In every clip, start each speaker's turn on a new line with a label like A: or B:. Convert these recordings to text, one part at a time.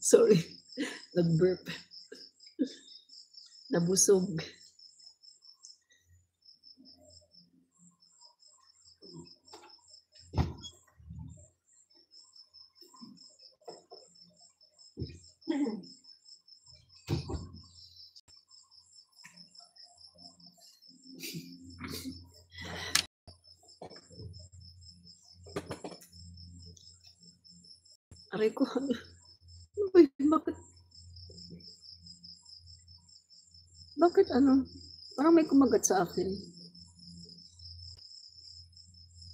A: Sorry, nag-burp. Nabusog. Aray ko, bakit ano? Parang may kumagat sa akin.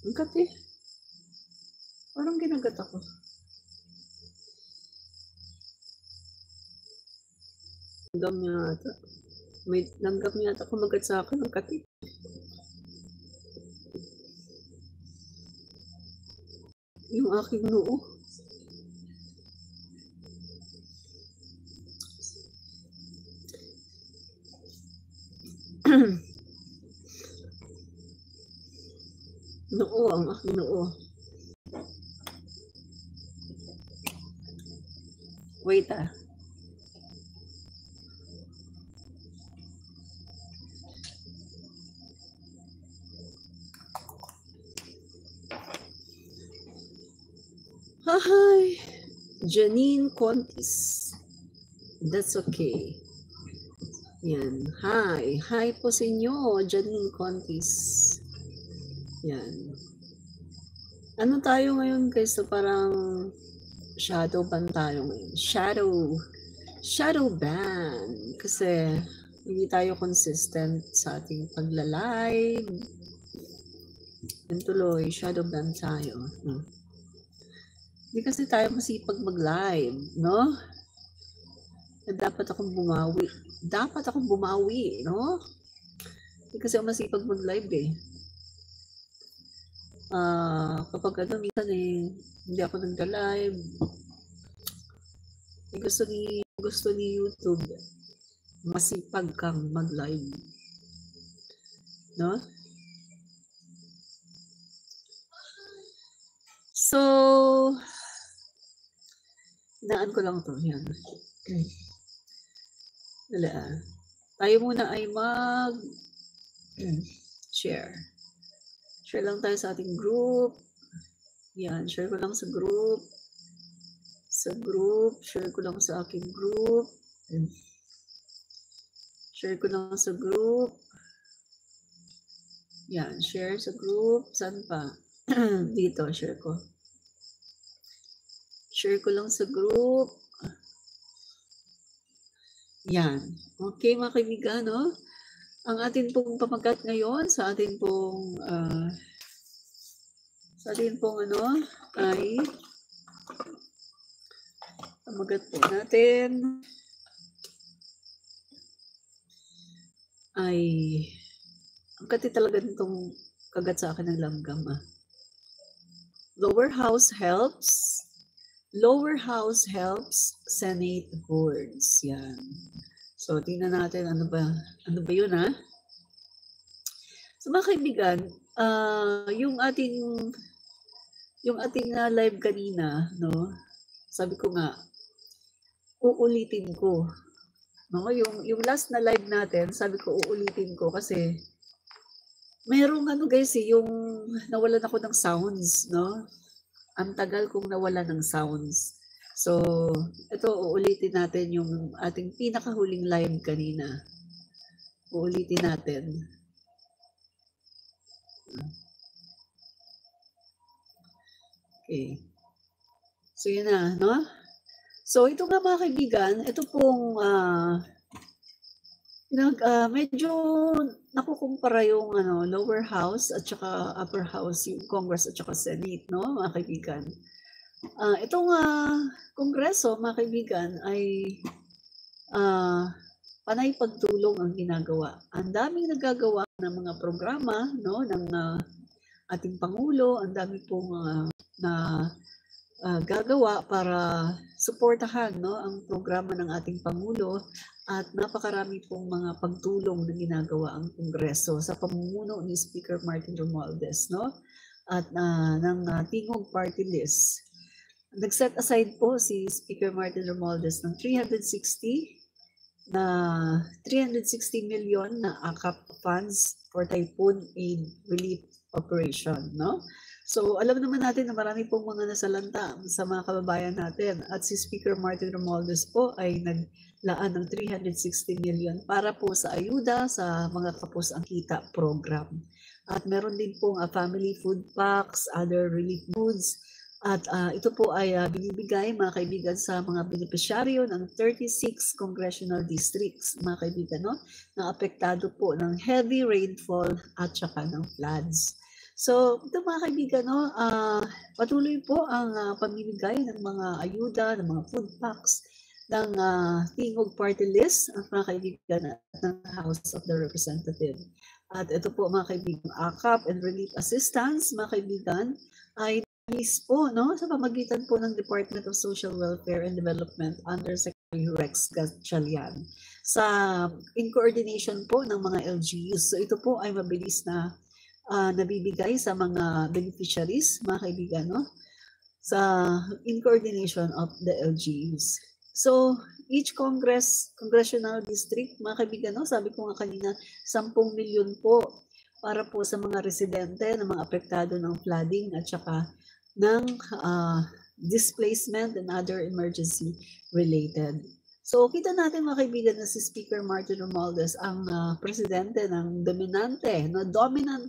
A: Ang kati. Parang ginagat ako. Langgam niya ata. May langgam niya ata kumagat sa akin. Ang kati. Yung aking noo. Noo, ang aking noo. Wait ah. Hi, Janine Contis. That's okay. Yan. Hi. Hi po sa inyo, Janine Contis. Yan. Ano tayo ngayon guys? So parang shadow ban tayo ngayon. Shadow ban. Kasi hindi tayo consistent sa ating pagla-live. Yan tuloy, shadow ban tayo. Hindi kasi tayo masipag mag-live, no? Dapat akong bumawi. No? Hindi kasi ako masipag mag-live eh. Kapag ano, minsan eh, hindi ako nagda-live. Gusto ni YouTube, masipag kang mag-live. No? So, naan ko lang to. Yan. Wala. Tayo muna ay share. Share lang tayo sa ating group. Yan, share ko lang sa group. Share ko lang sa aking group. Share ko lang sa group. Yan, share sa group. Saan pa? Dito, share ko. Share ko lang sa group. Yan. Okay, mga kaibigan, no? Ang atin pong pamagat ngayon sa atin pong ano ay pamagat po natin ay ang kati talaga nitong kagat sa akin ng langgam. Lower house helps Senate boards. Yan. So, tingnan natin ano ba yun So, mga kaibigan, yung ating live kanina, no? Sabi ko nga, uulitin ko. No? Yung last na live natin, sabi ko uulitin ko kasi mayroong ano guys, yung nawalan ako ng sounds, no? Ang tagal kong nawala ng sounds. So, ito uulitin natin yung ating pinakahuling live kanina. Uulitin natin. Okay. So, yun na, no? So, ito nga mga kaibigan, ito pong medyo nakukumpara yung lower house at saka upper house, yung Congress at saka Senate, no, mga kaibigan. Itong Kongreso, mga kaibigan, ay panay pagtulong ang ginagawa. Ang daming nagagawa ng mga programa, no, ng ating Pangulo, ang dami pong gagawa para suportahan, no, ang programa ng ating Pangulo. At napakarami pong mga pagtulong na ginagawa ang Kongreso sa pamumuno ni Speaker Martin Romualdez, no? At ng Tingog Party List. nag-set aside po si Speaker Martin Romualdez ng 360 million na AKAP funds for typhoon aid relief operation, no? So, alam naman natin na marami pong mga nasalanta sa mga kababayan natin at si Speaker Martin Romualdez po ay naglaan ng 360 million para po sa ayuda sa mga kapos ang kita program. At meron din pong family food packs, other relief goods. At ito po ay binibigay, mga kaibigan, sa mga benepisyaryo ng 36 congressional districts, mga kaibigan, no? Na apektado po ng heavy rainfall at saka ng floods. So, ito mga kaibigan, no? Patuloy po ang pamimigay ng mga ayuda, ng mga food packs, ng Tingog Party List, ang mga kaibigan ng House of the Representatives. At ito po mga kaibigan, AKAP and Relief Assistance, mga kaibigan, ay po, no, sa pamagitan po ng Department of Social Welfare and Development under Secretary Rex Gatchalian in coordination po ng mga LGUs. So ito po ay mabilis na nabibigay sa mga beneficiaries, mga kaibigan, no, in coordination of the LGUs. So each congressional district, mga kaibigan, no, sabi ko nga kanina, 10 milyon po para po sa mga residente ng mga apektado ng flooding at saka ng displacement and other emergency related. So kita natin mga kaibigan na si Speaker Martin Romualdez ang presidente ng dominant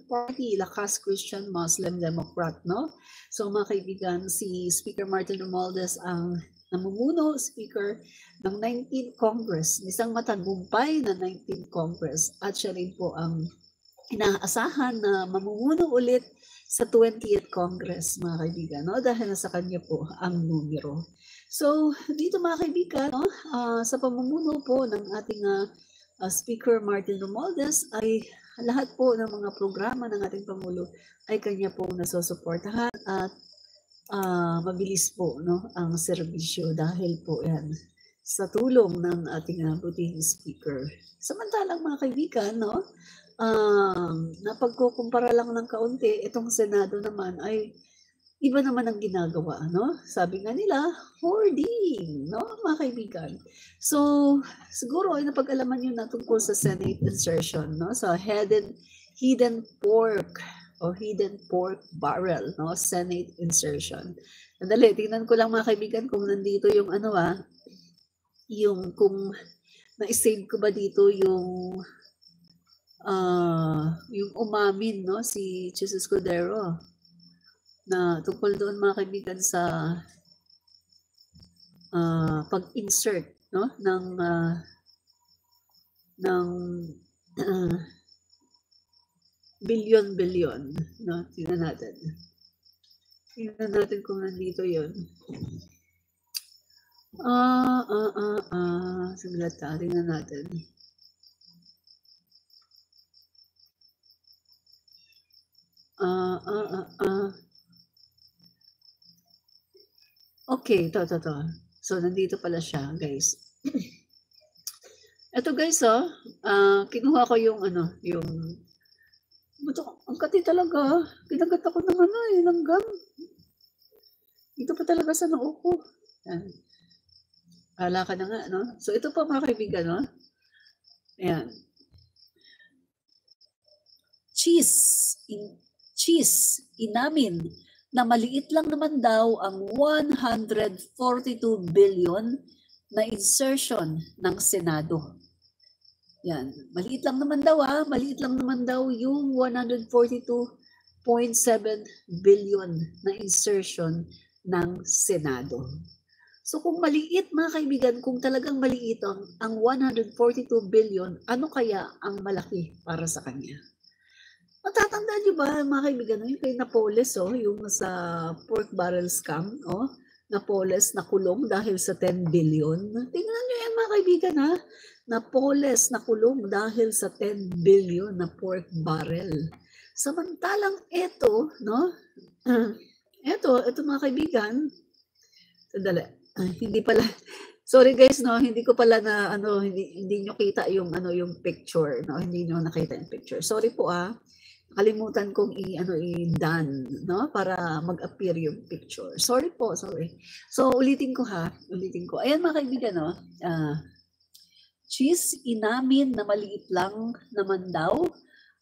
A: party, Lakas Christian Muslim Democrat, no? So mga kaibigan, si Speaker Martin Romualdez ang namumuno, Speaker ng 19th Congress, isang matagumpay na 19th Congress, at siya rin po ang inaasahan na mamumuno ulit sa 20th Congress, mga kaibigan, no? Dahil nasa kanya po ang numero. So, dito mga kaibigan, no, sa pamumuno po ng ating Speaker Martin Romualdez ay lahat po ng mga programa ng ating Pangulo ay kanya po nasusuportahan at mabilis po, no, ang serbisyo dahil po yan sa tulong ng ating butihing Speaker. Samantalang mga kaibigan, no, napagkukumpara lang ng kaunti, itong Senado naman ay iba naman ang ginagawa, no? Sabi nga nila, hoarding, no, mga kaibigan. So, siguro ay napag-alaman nyo na tungkol sa Senate insertion, no? Sa hidden pork o hidden pork barrel, no? Senate insertion. Andali, tingnan ko lang mga kaibigan kung nandito yung yung kung na-save ko ba dito yung umamin, no, si Jesus Cordero na tungkol doon mga kaibigan sa pag-insert, no, ng billion, no? Tingnan natin kung nandito yun. Saglit, tingnan natin. Okay, to. So, nandito pala siya, guys. Ito guys, kinuha ko yung ang kati talaga. Kinagat ako ng ng gum. Ito pa talaga sa noo ko. Yan. Hala ka na nga, no? So, ito pa mga kaibigan, no? Ayan. Cheese, inamin na maliit lang naman daw ang 142 billion na insertion ng Senado. Yan, maliit lang naman daw yung 142.7 billion na insertion ng Senado. So kung maliit mga kaibigan, kung talagang maliit ang 142 billion, ano kaya ang malaki para sa kanya? Matatandaan niyo ba mga kaibigan, yung kay Napoles, yung sa pork barrel scam, Napoles nakulong dahil sa 10 billion. Tingnan niyo yan mga kaibigan, ha? Napoles nakulong dahil sa 10 billion na pork barrel. Samantalang ito, no? Ito mga kaibigan, sandali, hindi pala, sorry guys, no, hindi ko pala na, hindi nyo kita yung, yung picture, no? Hindi nyo nakita yung picture. Sorry po, Kalimutan kong i-done, no? Para mag-appear yung picture. Sorry po, sorry. So, ulitin ko ha. Ulitin ko. Ayan mga kaibigan, no? Cheese, inamin na maliit lang naman daw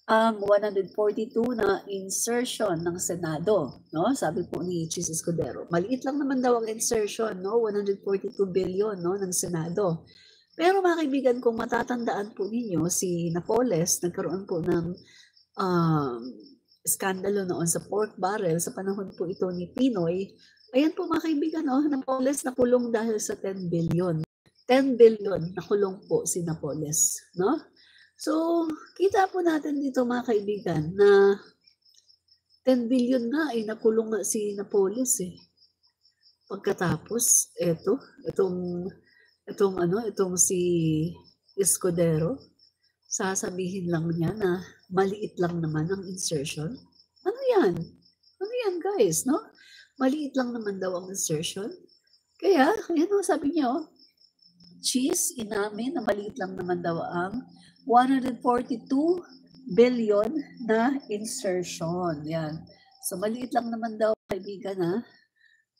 A: ang 142 na insertion ng Senado, no? Sabi po ni Cheese Escudero. Maliit lang naman daw ang insertion, no? 142 billion, no, ng Senado. Pero mga kaibigan, kung matatandaan po ninyo, si Napoles nagkaroon po ng skandalo noon sa pork barrel sa panahon po ito ni Pinoy. Ayan po mga kaibigan, no? Napoles nakulong dahil sa 10 billion. 10 billion nakulong po si Napoles, no? So, kita po natin dito mga kaibigan na 10 billion nga nakulong nga si Napoles eh. Pagkatapos, itong si Escudero, sasabihin lang niya na maliit lang naman ang insertion. Ano yan? Ano yan guys, no? Maliit lang naman daw ang insertion. Kaya, ayan o, sabi niya o, Cheese, inamin na maliit lang naman daw ang 142 billion na insertion. Yan. So, maliit lang naman daw, kaibigan, ha?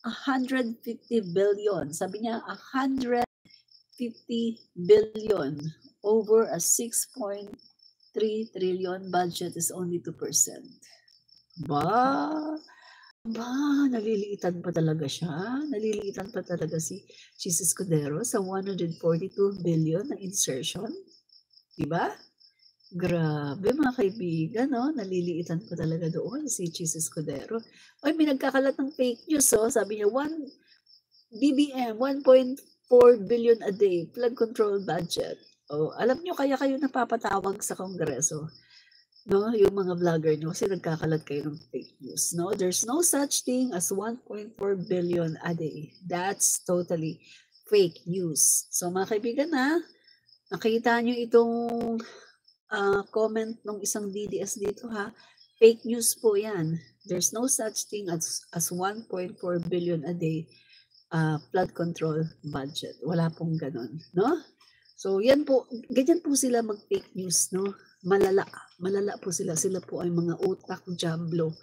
A: 150 billion. Sabi niya, 150 billion over a 6.3 trillion budget is only 2%. Naliliitan pa talaga siya. Naliliitan pa talaga si Cheese Escudero sa 142 billion na insertion. Diba? Grabe mga kaibigan, no? Naliliitan pa talaga doon si Cheese Escudero. Ay, may nagkakalat ng fake news, oh. Sabi niya, 1 billion a day, flood control budget. Oh, alam niyo, kaya kayo napapatawag sa Kongreso. No, yung mga vlogger nyo, kasi nagkakalat kayo ng fake news. No, there's no such thing as 1.4 billion a day. That's totally fake news. So mga kaibigan, nakita nyo itong comment ng isang DDS dito, ha? Fake news po yan. There's no such thing as 1.4 billion a day flood control budget. Wala pong ganon, no? So yan po, ganyan po sila mag-fake news, no? Malala po sila. Sila po ay mga utak jamblo.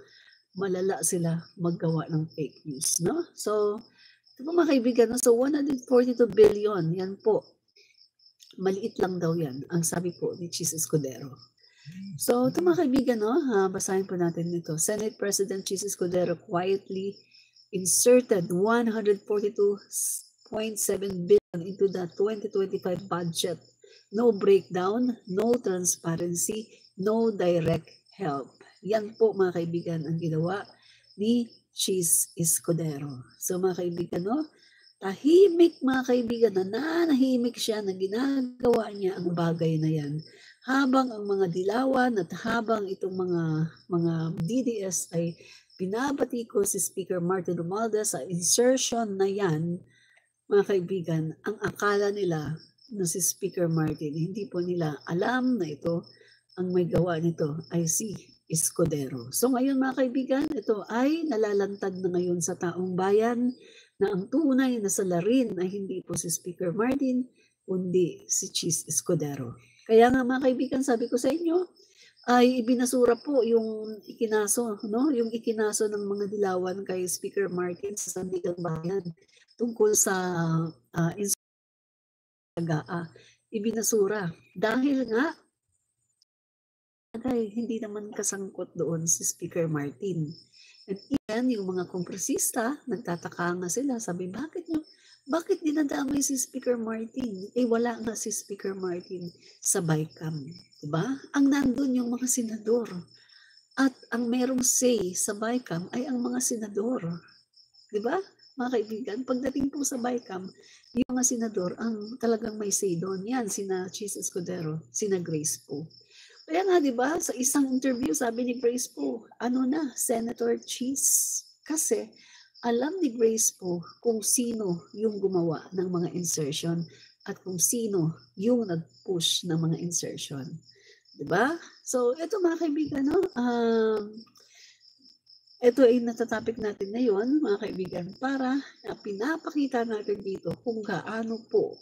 A: Malala sila maggawa ng fake news, no? So, ito po mga kaibigan, no? So 142 billion, yan po. Maliit lang daw yan, ang sabi po ni Cheese Escudero. So, ito mga kaibigan, no? Basahin po natin ito. Senate President Cheese Escudero quietly inserted 142.7 billion into the 2025 budget. No breakdown, no transparency, no direct help. Yan po mga kaibigan ang ginawa ni Cheese Escudero. So mga kaibigan, no? Tahimik mga kaibigan, nananahimik siya na ginagawa niya ang bagay na yan. Habang ang mga dilawan at habang itong mga DDS ay pinabati ko si Speaker Martin Romualdez sa insertion na yan, mga kaibigan, ang akala nila na si Speaker Martin, hindi po nila alam na ito, ang may gawa nito ay si Escudero. So ngayon mga kaibigan, ito ay nalalantad na ngayon sa taong bayan na ang tunay na salarin ay hindi po si Speaker Martin, kundi si Cheese Escudero. Kaya nga mga kaibigan, sabi ko sa inyo, ay ibinasura po yung ikinaso, no? Yung ikinaso ng mga dilawan kay Speaker Martin sa Sandigan Bayan tungkol sa ibinasura. Dahil nga, hindi naman kasangkot doon si Speaker Martin. And even yung mga kongresista, nagtataka nga sila, sabi, bakit dinadamay si Speaker Martin? Wala nga si Speaker Martin sa BICAM. Diba? Ang nandun yung mga senador. At ang merong say sa BICAM ay ang mga senador. Diba? Mga kaibigan, pagdating po sa BICAM, yung mga senador ang talagang may say doon. Yan, sina Cheese Escudero, sina Grace po. Kaya nga, di ba, sa isang interview, sabi ni Grace po, Senator Cheese. Kasi alam ni Grace po kung sino yung gumawa ng mga insertion at kung sino yung nag-push ng mga insertion. Di ba? So, ito mga kaibigan, no? Ito ay natatopic natin ngayon, mga kaibigan, para pinapakita natin dito kung gaano po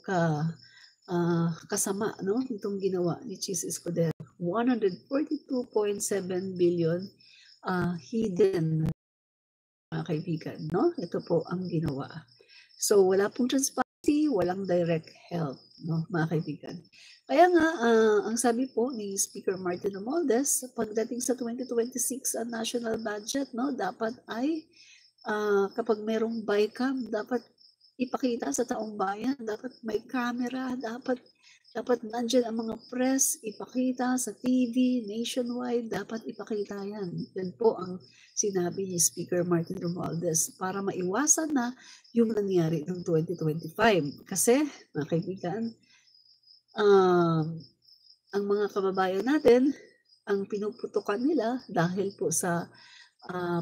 A: kasama, no, itong ginawa ni Cheese Escudero. 142.7 billion hidden, mga kaibigan, no? Ito po ang ginawa. So, wala pong transparency, walang direct help, no, mga kaibigan. Kaya nga, ang sabi po ni Speaker Martin Romualdez, pagdating sa 2026 national budget, no, dapat ay kapag merong BICAM, dapat ipakita sa taong bayan, dapat may camera, dapat nandiyan ang mga press, ipakita sa TV, nationwide, dapat ipakita yan. Yan po ang sinabi ni Speaker Martin Romualdez para maiwasan na yung nangyari noong 2025. Kasi, mga kaibigan, ang mga kababayan natin, ang pinuputukan nila dahil po sa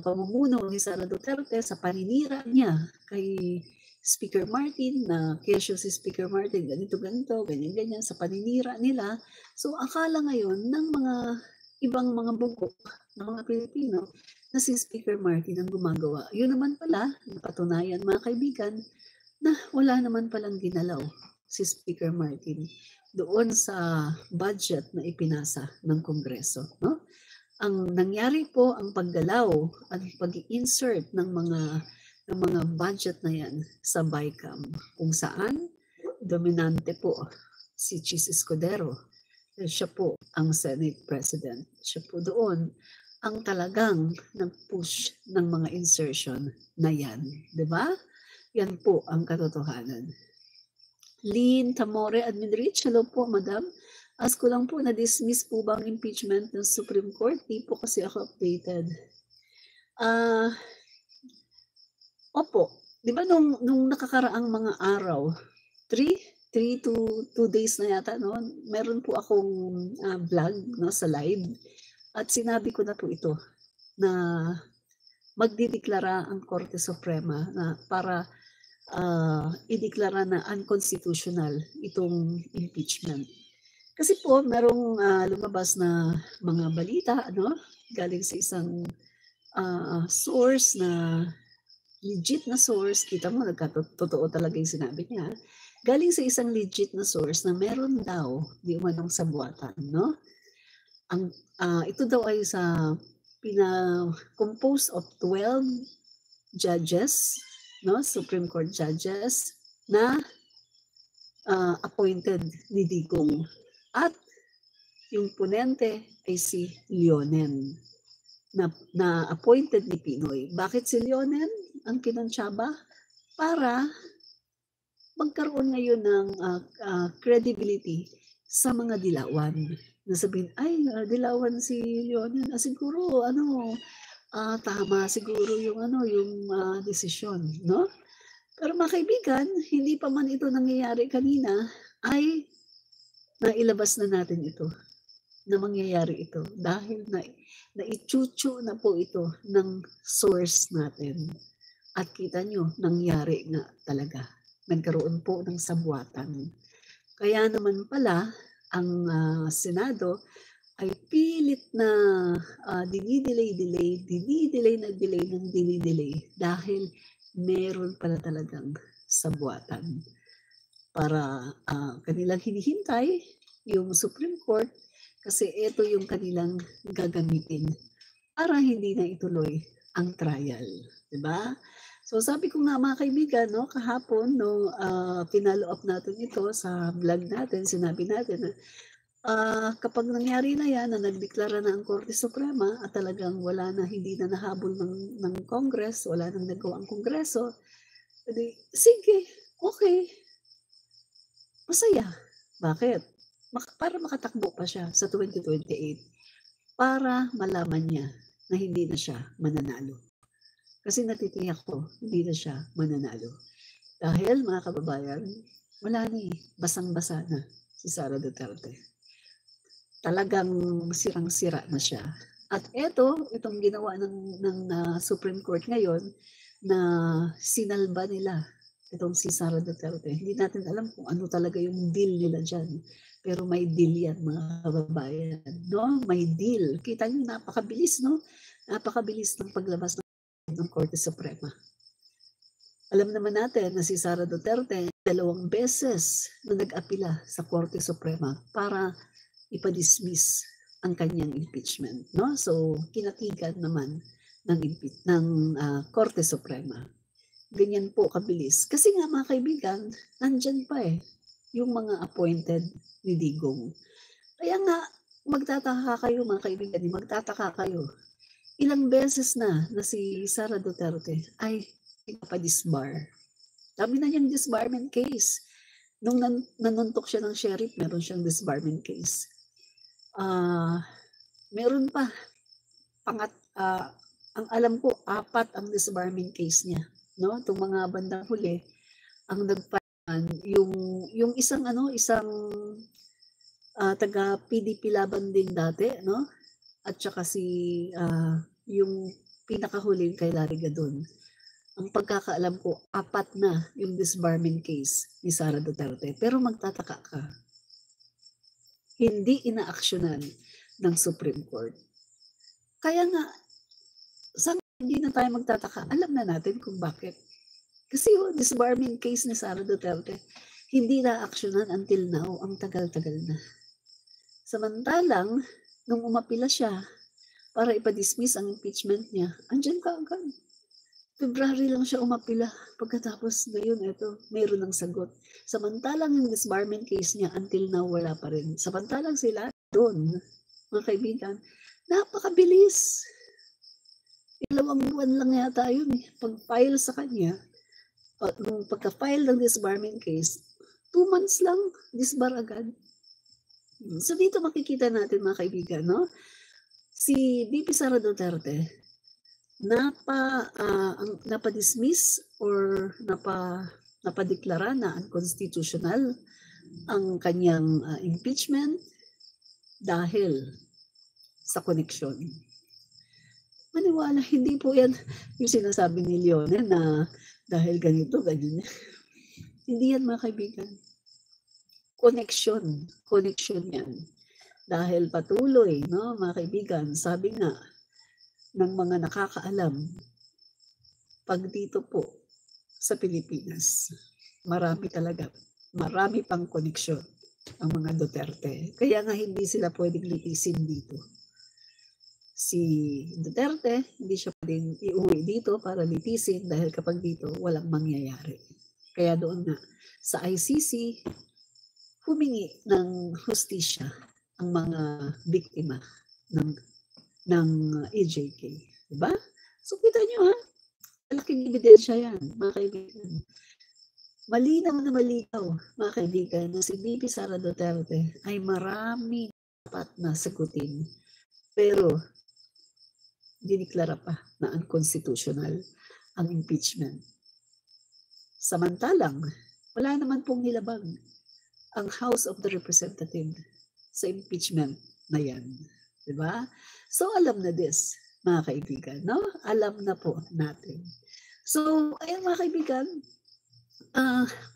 A: pamumuno ni Sara Duterte, sa paninira niya kay Speaker Martin, na kesyo si Speaker Martin, ganito, ganyan, sa paninira nila. So, akala ngayon ng mga ibang mga bugok ng mga Pilipino na si Speaker Martin ang gumagawa. Yun naman pala, napatunayan, mga kaibigan, na wala naman palang ginalaw si Speaker Martin doon sa budget na ipinasa ng Kongreso, no? Ang nangyari po, ang paggalaw at pag-insert ng mga budget na yan sa BICAM, kung saan dominante po si Chis Escudero. Siya po ang Senate President. Siya po doon ang talagang nag-push ng mga insertion na yan. Diba? Yan po ang katotohanan. Lynn Tamore Adminrich, hello po, Madam. Ask ko lang po, na-dismiss po ba ang impeachment ng Supreme Court? Di po kasi ako updated. Opo, di ba nung nakakaraang mga araw, 3 to 2 days na yata, no? Meron po akong vlog, no, sa live. At sinabi ko na po ito, na magdideklara ang Korte Suprema na para ideklara na unconstitutional itong impeachment. Kasi po, merong lumabas na mga balita, ano, galing sa isang source na legit na source. Kita mo, nagkatotoo talaga yung sinabi niya. Galing sa isang legit na source na meron daw, di umanong sabuatan, no? Ito daw ay composed of 12 judges, no? Supreme Court judges na appointed ni Digong. At yung ponente ay si Leonen, na appointed ni Pinoy. Bakit si Leonen ang kinonsyaba? Para magkaroon ngayon ng credibility sa mga dilawan. Nasabihin, ay, dilawan si Leonen. Siguro, tama siguro yung desisyon, no? Pero mga kaibigan, hindi pa man ito nangyayari kanina, ay nailabas na natin ito, na mangyayari ito dahil naichuchu na po ito ng source natin. At kita nyo, nangyari nga talaga. Nagkaroon po ng sabwatan. Kaya naman pala, ang Senado ay pilit na dinidelay dahil meron pala talagang sabwatan. Para kanilang hinihintay yung Supreme Court kasi ito yung kanilang gagamitin para hindi na ituloy ang trial. Diba? So sabi ko nga, mga kaibigan, no, kahapon, no, pinalo up natin ito sa vlog natin, sinabi natin na kapag nangyari na yan, na nagdeklara na ang Korte Suprema at talagang wala na, hindi na nahabol ng Congress, wala nang nagawa ang Kongreso, edi, sige, okay. Masaya. Bakit? Para makatakbo pa siya sa 2028. Para malaman niya na hindi na siya mananalo. Kasi natitiyak ko, hindi na siya mananalo. Dahil, mga kababayan, wala na basang-basa na si Sara Duterte. Talagang sirang-sira na siya. At itong ginawa ng Supreme Court ngayon, na sinalba nila itong si Sara Duterte. Hindi natin alam kung ano talaga yung deal nila dyan. Pero may deal yan, mga kababayan. No? May deal. Kita nyo, napakabilis, no? Napakabilis ng paglabas ng Korte Suprema. Alam naman natin na si Sara Duterte 2 beses na nag-apila sa Korte Suprema para ipadismiss ang kanyang impeachment, no? So, kinatigan naman ng Korte Suprema. Ganyan po kabilis. Kasi nga mga kaibigan, nandyan pa yung mga appointed ni Digong. Kaya nga, magtataka kayo mga kaibigan, magtataka kayo. Ilang beses na si Sara Duterte ay pinapadisbar. Dami na niyang disbarment case. Nung nanuntok siya ng sheriff, meron siyang disbarment case. Meron pa. Ang alam ko, 4 ang disbarment case niya. No? Itong mga bandang huli, ang nagpayan, yung isang taga PDP laban din dati, no? At saka yung pinakahuling kay Larry Gadon. Ang pagkakaalam ko, 4 na yung disbarment case ni Sara Duterte. Pero magtataka ka, hindi inaaksyonan ng Supreme Court. Kaya nga, hindi na tayo magtataka. Alam na natin kung bakit. Kasi yung disbarment case ni Sara Duterte, hindi na-aksyonan until now. Ang tagal-tagal na. Samantalang, nung umapila siya para ipadismiss ang impeachment niya, andyan ka agad. February lang siya umapila. Pagkatapos ngayon, mayroon ng sagot. Samantalang yung disbarment case niya, until now, wala pa rin. Samantalang sila doon, mga kaibigan, napakabilis. 2 buwan lang yata yun pag-file sa kanya. Nung pagka-file ng disbarment case, 2 months lang, disbar agad. So dito makikita natin mga kaibigan, no? Si VP Sara Duterte, napadismiss or napadeklara na unconstitutional ang kanyang impeachment dahil sa koneksyon. Maniwala, hindi po yan yung sinasabi ni Leone na dahil ganito, ganyan. Hindi yan mga kaibigan. Connection yan. Dahil patuloy, no, mga kaibigan, sabi nga ng mga nakakaalam, pag dito po sa Pilipinas, marami pang koneksyon ang mga Duterte. Kaya nga hindi sila pwedeng litisin dito. Si Duterte, hindi siya pwedeng iuwi dito para litisin dahil kapag dito, walang mangyayari. Kaya doon nga, sa ICC, humingi ng hustisya ang mga biktima ng EJK. Diba? So kita nyo malaking ebidensya yan, mga kaibigan. Malinaw na malinaw, mga kaibigan, na si VP Sara Duterte ay marami dapat na sagutin. Pero, diniklara pa na unconstitutional ang impeachment. Samantalang, wala naman pong nilabag ang House of the Representatives sa impeachment na yan. Diba? So, alam na this, mga kaibigan, no? Alam na po natin. So, ayun mga kaibigan,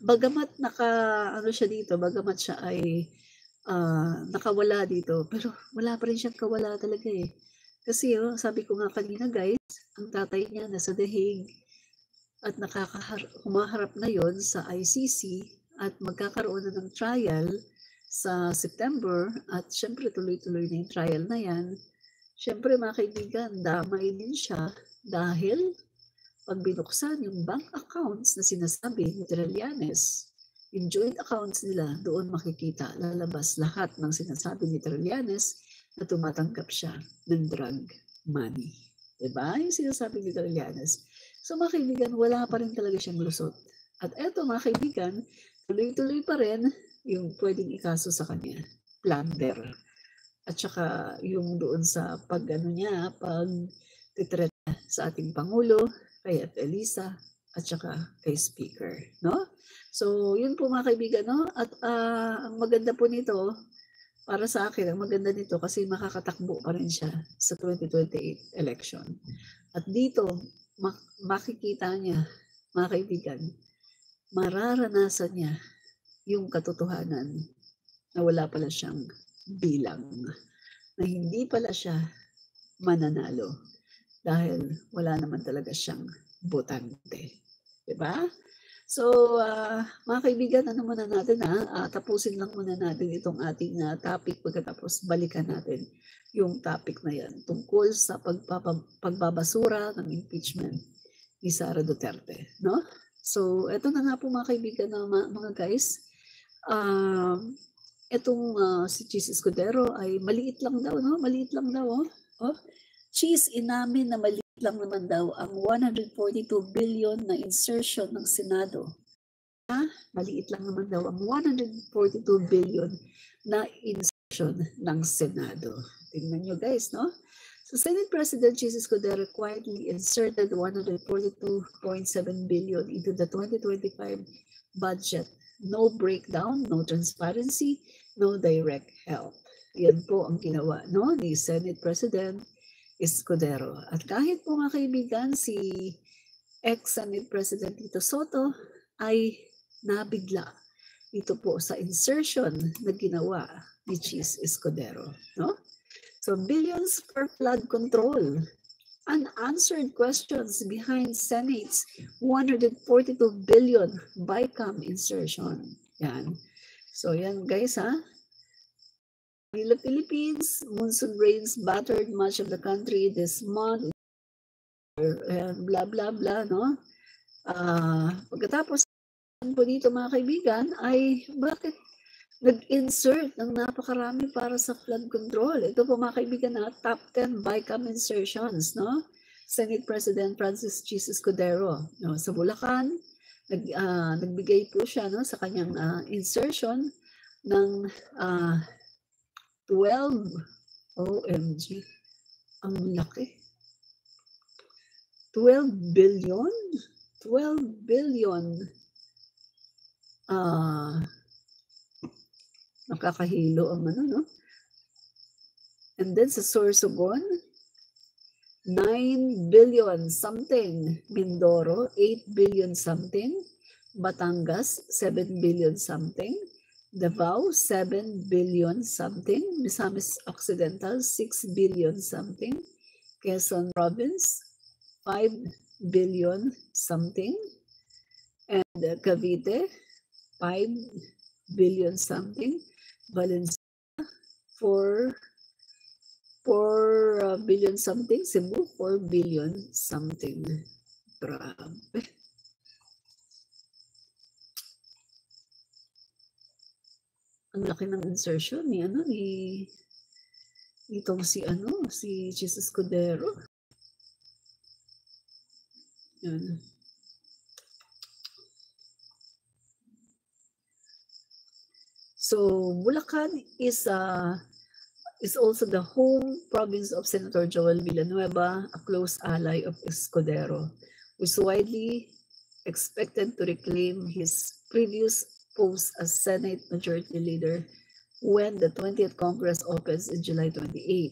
A: bagamat bagamat siya ay nakawala dito, pero wala pa rin siyang kawala talaga Kasi sabi ko nga kanina guys, ang tatay niya nasa The Hague at humaharap na yon sa ICC at magkakaroon na ng trial sa September at syempre tuloy-tuloy na yung trial na yan. Syempre mga kaibigan, damay din siya dahil pag binuksan yung bank accounts na sinasabi ni Trillanes, yung joint accounts nila, doon makikita, lalabas lahat ng sinasabi ni Trillanes na tumatanggap siya ng drug money. Diba? Yung sinasabi ni Trillanes. So mga kaibigan, wala pa rin talaga siyang lusot. At eto mga kaibigan, tuloy-tuloy pa rin yung pwedeng ikaso sa kanya, plunder. At saka yung doon sa pag-titret sa ating Pangulo, kay Elisa, at saka kay Speaker. No? So yun po mga kaibigan. No? At ang maganda po nito, para sa akin, ang maganda nito kasi makakatakbo pa rin siya sa 2028 election. At dito, makikita niya, mga kaibigan, mararanasan niya yung katotohanan na wala pala siyang bilang, na hindi pala siya mananalo dahil wala naman talaga siyang botante. Diba? So, mga kaibigan, ano muna natin tapusin lang muna natin itong ating topic, pagkatapos balikan natin yung topic na yan tungkol sa pagbabasura ng impeachment ni Sara Duterte, no? So, eto na nga po mga kaibigan, mga guys, itong si Cheese Escudero ay maliit lang daw, no? Maliit lang daw, oh. Cheese, inamin na maliit lang naman daw ang 142 billion na insertion ng Senado. Maliit lang naman daw ang 142 billion na insertion ng Senado. Tingnan nyo guys, no? So Senate President Cheese Escudero quietly inserted 142.7 billion into the 2025 budget. No breakdown, no transparency, no direct help. Yan po ang ginawa, no, ni Senate President Escudero. At kahit po mga kaibigan, si ex-Senate President Tito Soto ay nabigla ito po sa insertion na ginawa ni Cheese Escudero, no? So billions for flood control, unanswered questions behind Senate's 142 billion BICAM insertion. Yan. So yan guys In the Philippines, monsoon rains battered much of the country this month. Blah blah blah, no? Pagkatapos po dito mga kaibigan ay bakit nag-insert ng napakarami para sa flood control? Ito po mga kaibigan top 10 BICAM insertions, no? Senate President Francis Cheese Escudero, no? Sa Bulacan, nagbigay po siya, no, sa kanyang insertion ng 12 OMG, ang laki. 12 billion? 12 billion. Nakakahilo ang no? And then sa Sorsogon, 9 billion something. Mindoro, 8 billion something. Batangas, 7 billion something. Davao, 7 billion something. Misamis Occidental, 6 billion something. Quezon Province, 5 billion something. And Cavite, 5 billion something. Valencia, 4 billion something. Cebu, 4 billion something. Grabe. Ang laki ng insertion ni itong si Cheese Escudero. Yan. So Bulacan is also the home province of Senator Joel Villanueva, a close ally of Escudero, who is widely expected to reclaim his previous post as Senate Majority Leader when the 20th Congress opens in July 28.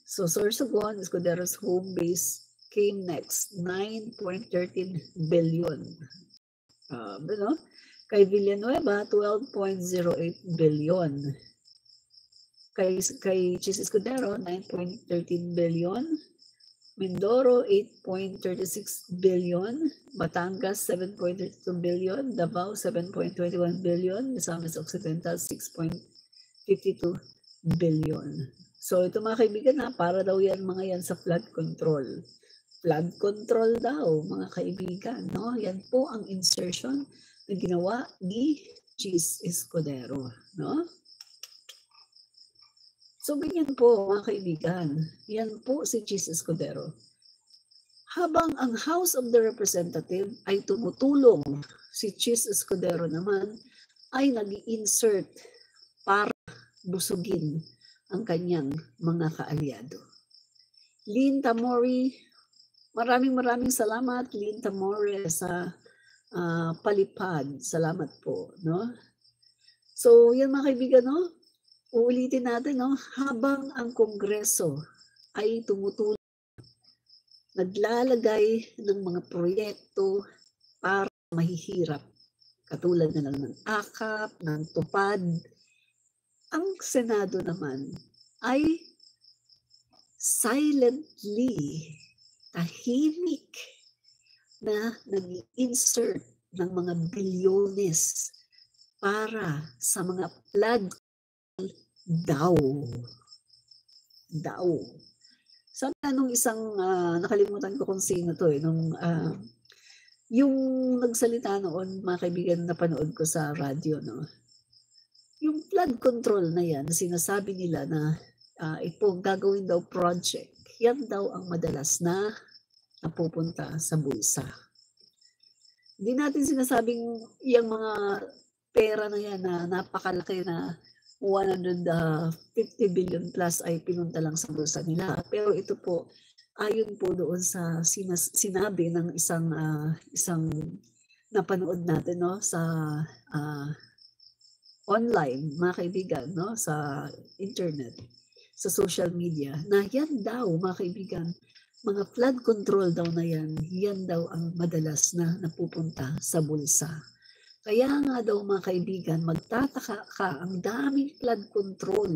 A: So Sorsogon, Escudero's home base, came next, 9.13 billion. Kay Villanueva, 12.08 billion. Kay Cheese Escudero, 9.13 billion. Mindoro, 8.36 billion. Batangas, 7.32 billion. Davao, 7.21 billion. Misamis Occidental, 6.52 billion. So ito mga kaibigan para daw yan mga yan sa flood control. Flood control daw mga kaibigan, no? Yan po ang insertion na ginawa ni Cheese Escudero, no? So ganyan po mga kaibigan, yan po si Cheese Escudero. Habang ang House of the Representative ay tumutulong, si Cheese Escudero naman ay nag-i-insert para busugin ang kanyang mga kaalyado. Lynn Tamori, maraming salamat Lynn Tamori sa palipad. Salamat po, no? So yan mga kaibigan, no? Uulitin natin, no? Habang ang Kongreso ay tumutulong, naglalagay ng mga proyekto para mahihirap, katulad na lang ng AKAP, ng TUPAD, ang Senado naman ay silently, tahimik na nag-insert ng mga bilyones para sa mga flood daw. Sabi nung isang, nakalimutan ko kung sino 'to, yung nagsalita noon, mga kaibigan, napanood ko sa radyo 'no. Yung flood control na 'yan, sinasabi nila na, ito gagawin daw project, 'yan daw ang madalas na napupunta sa bulsa. Hindi natin sinasabing yang mga pera na 'yan na napakalaki na 150 billion plus ay pinunta lang sa bulsa nila. Pero ito po, ayon po doon sa sinabi ng isang napanood natin 'no, sa, online, mga kaibigan 'no, sa internet, sa social media, na 'yan daw, mga kaibigan, mga flood control daw na 'yan daw ang madalas na napupunta sa bulsa. Kaya nga daw, mga kaibigan, magtataka ka, ang daming flood control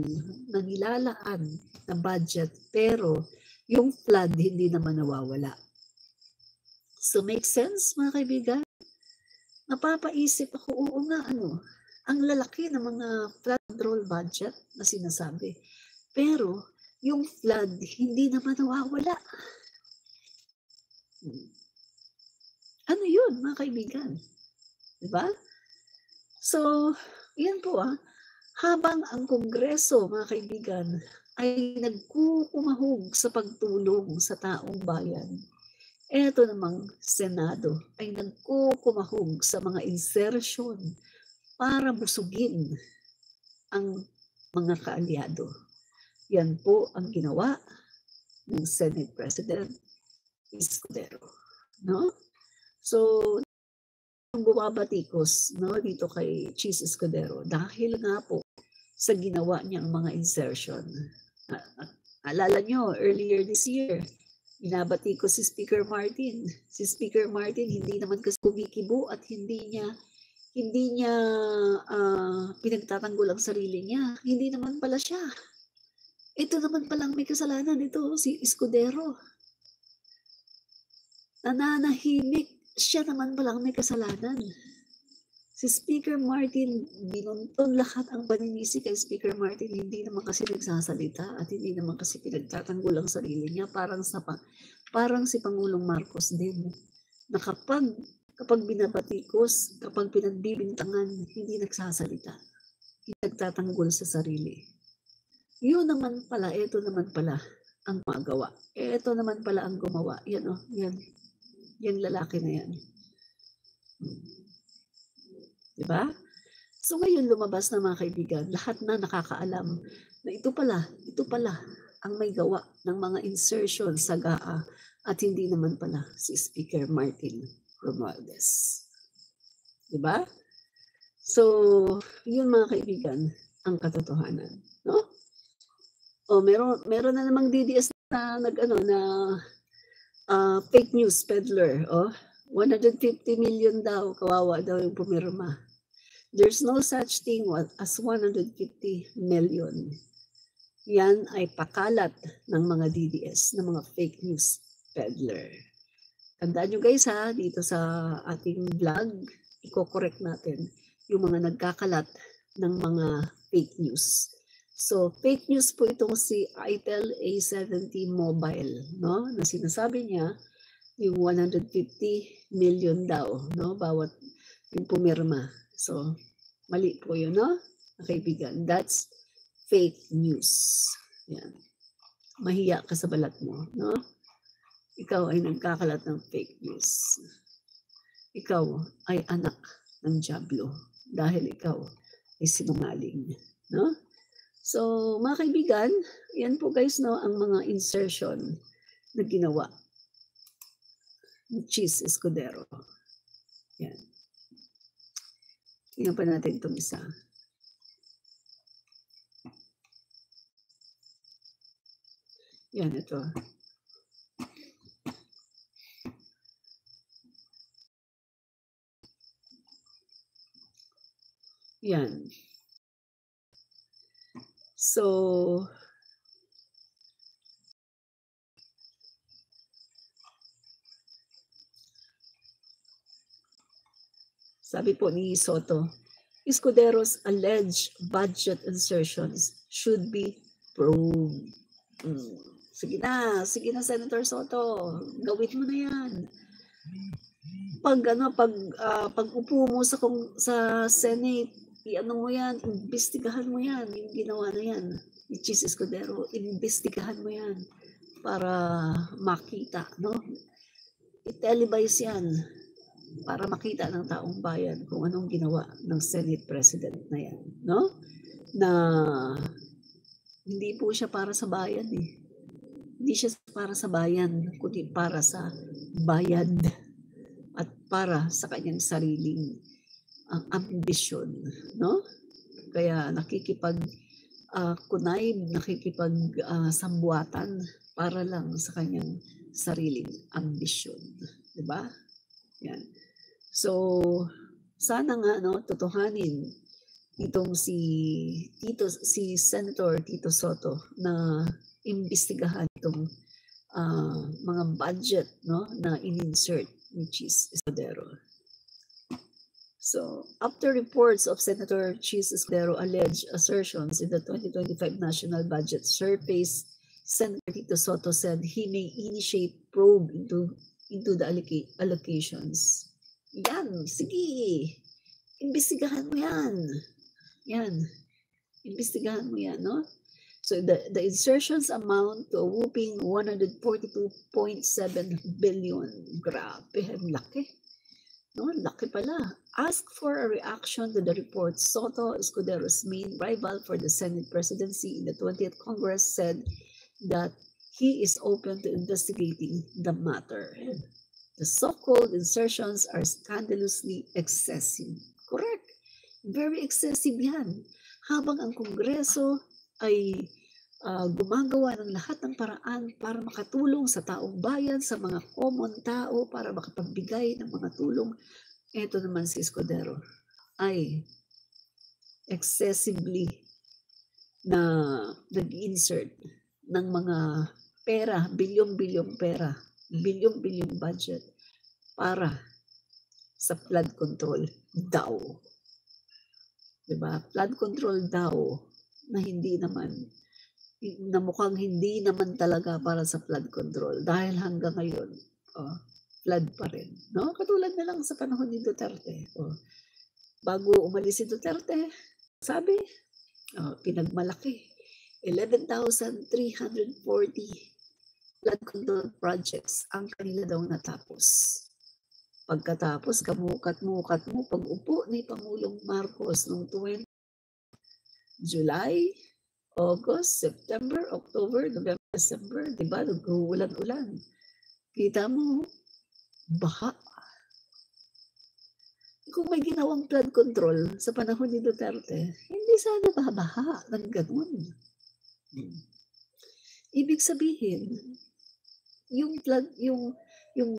A: na nilalaan na budget, pero yung flood hindi naman nawawala. So make sense, mga kaibigan? Napapaisip ako, oo nga, ang lalaki ng mga flood control budget na sinasabi. Pero yung flood hindi naman nawawala. Ano yun, mga kaibigan? Diba? So, yan po habang ang Kongreso, mga kaibigan, ay nagkukumahog sa pagtulong sa taong bayan, eto namang Senado ay nagkukumahog sa mga insertion para busugin ang mga kaalyado. Yan po ang ginawa ng Senate President Escudero, no? So, bumabatikos, no, dito kay Cheese Escudero dahil nga po sa ginawa niyang mga insertion. Alala nyo, earlier this year, binabatikos si Speaker Martin. Si Speaker Martin hindi naman kasi kumikibo at hindi niya pinagtatanggol ang sarili niya. Hindi naman pala siya. Ito naman palang may kasalanan, ito si Escudero. Nananahimik, siya naman palang may kasalanan. Si Speaker Martin, binuntun lahat ang paninisi kay Speaker Martin, hindi naman kasi nagsasalita at hindi naman kasi pinagtatanggol ang sarili niya, parang si Pangulong Marcos din, na kapag binabatikos, kapag pinagbibintangan, hindi nagsasalita, hindi nagtatanggol sa sarili. Yun naman pala, ito naman pala ang magawa. Ito naman pala ang gumawa. Yan yung lalaki na yan. Diba? So ngayon lumabas na, mga kaibigan, lahat na nakakaalam na ito pala ang may gawa ng mga insertion sa GAA at hindi naman pala si Speaker Martin Romualdez. Diba? So, yun, mga kaibigan, ang katotohanan, no? O meron na namang DDS na fake news peddler, 150 million daw, kawawa daw yung pumirma. There's no such thing as 150 million. Yan ay pakalat ng mga DDS, ng mga fake news peddler. Tandaan nyo guys dito sa ating vlog, i-correct natin yung mga nagkakalat ng mga fake news. So, fake news po itong si ITEL A70 Mobile, no? Na sinasabi niya yung 150 million daw, no? Bawat yung pumirma. So, mali po yun, no? Kaibigan, that's fake news. Yan. Mahiya ka sa balat mo, no? Ikaw ay nagkakalat ng fake news. Ikaw ay anak ng dyablo dahil ikaw ay sinungaling, no? So, mga kaibigan, yan po guys, no, ang mga insertion na ginawa ni Cheese Escudero. Yan. Tingnan pa natin itong isa. Yan, ito. Yan. So, Sabi po ni Soto, Escudero's alleged budget insertions should be probed. Sige na, Senator Soto, gawin mo na yan. Pag upo mo sa Senate, i-ano mo yan, imbestigahan mo yan, yung ginawa na yan ni Chis Escudero, imbestigahan mo yan para makita, no? I-televise yan para makita ng taong bayan kung anong ginawa ng Senate President na yan, no? Na hindi po siya para sa bayan eh. Hindi siya para sa bayan, kundi para sa bayad at para sa kanyang sariling ambisyon, no? Kaya sambuatan para lang sa kanyang sariling ambisyon, di ba? Yan. So, sana nga totohanin itong si Senator Tito Soto na imbestigahan itong mga budget na in-insert ni Chis Escudero. So, after reports of Senator Chis Escudero alleged assertions in the 2025 national budget surface, Senator Tito Soto said he may initiate probe into the allocations. Yan, sige. Imbestigahan mo yan. Yan. Imbestigahan mo yan, no? So the insertions amount to a whooping 142.7 billion. Grabe, ang laki. No, laki pala. Ask for a reaction to the report. Soto, Escudero's main rival for the Senate presidency in the 20th Congress, said that he is open to investigating the matter. The so-called insertions are scandalously excessive. Correct. Very excessive yan. Habang ang Kongreso ay gumagawa ng lahat ng paraan para makatulong sa taong bayan, sa mga common tao, para makapagbigay ng mga tulong, eto naman si Escudero ay excessively na nag-insert ng mga pera, bilyong-bilyong pera, bilyong-bilyong budget para sa flood control daw. Diba? Flood control daw na mukhang hindi naman talaga para sa flood control dahil hanggang ngayon flood pa rin, no? Katulad na lang sa panahon ni Duterte. Bago umalis si Duterte, sabi, pinagmalaki 11,340 flood control projects ang kanila daw natapos. Pagkatapos, kamukat-mukat mo, pag-upo ni Pangulong Marcos noong July, August, September, October, November, December, diba? Nag-uulan-ulan. Kita mo, baha. Kung may ginawang flood control sa panahon ni Duterte, hindi sana baha ng ganun. Ibig sabihin, yung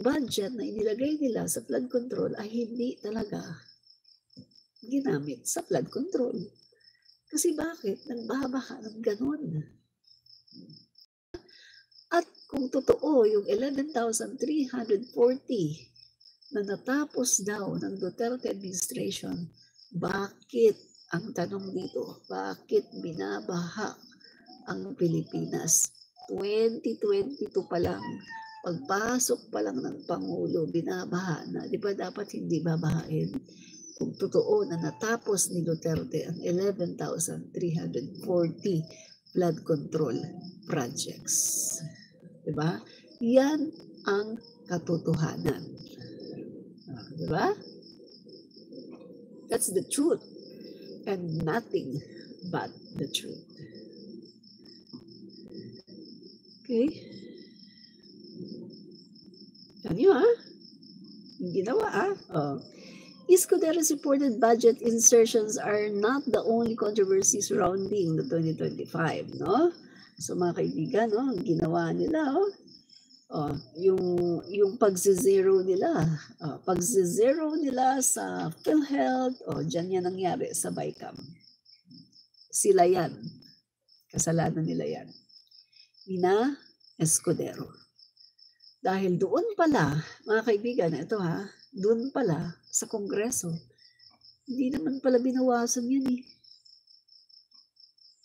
A: budget na inilagay nila sa flood control ay hindi talaga ginamit sa flood control. Kasi bakit? Nagbaha ng ganun. At kung totoo, yung 11,340 na natapos daw ng Duterte administration, bakit, ang tanong dito, bakit binabaha ang Pilipinas? 2022 pa lang, pagpasok pa lang ng Pangulo, binabaha na. Di ba dapat hindi babahain? Kung totoo na natapos ni Duterte ang 11,340 flood control projects. Diba? Yan ang katotohanan. Diba? That's the truth and nothing but the truth. Okay? Yan yun, yung ginawa, Escudero's reported budget insertions are not the only controversy surrounding the 2025, no? So mga kaibigan, ginawa nila, yung pagze-zero nila, sa PhilHealth, dyan yan nangyari sa BICAM. Sila yan, kasalanan nila yan. Ina Escudero. Dahil doon pala, mga kaibigan, ito doon pala sa Kongreso, Hindi naman pala binawasan yun eh.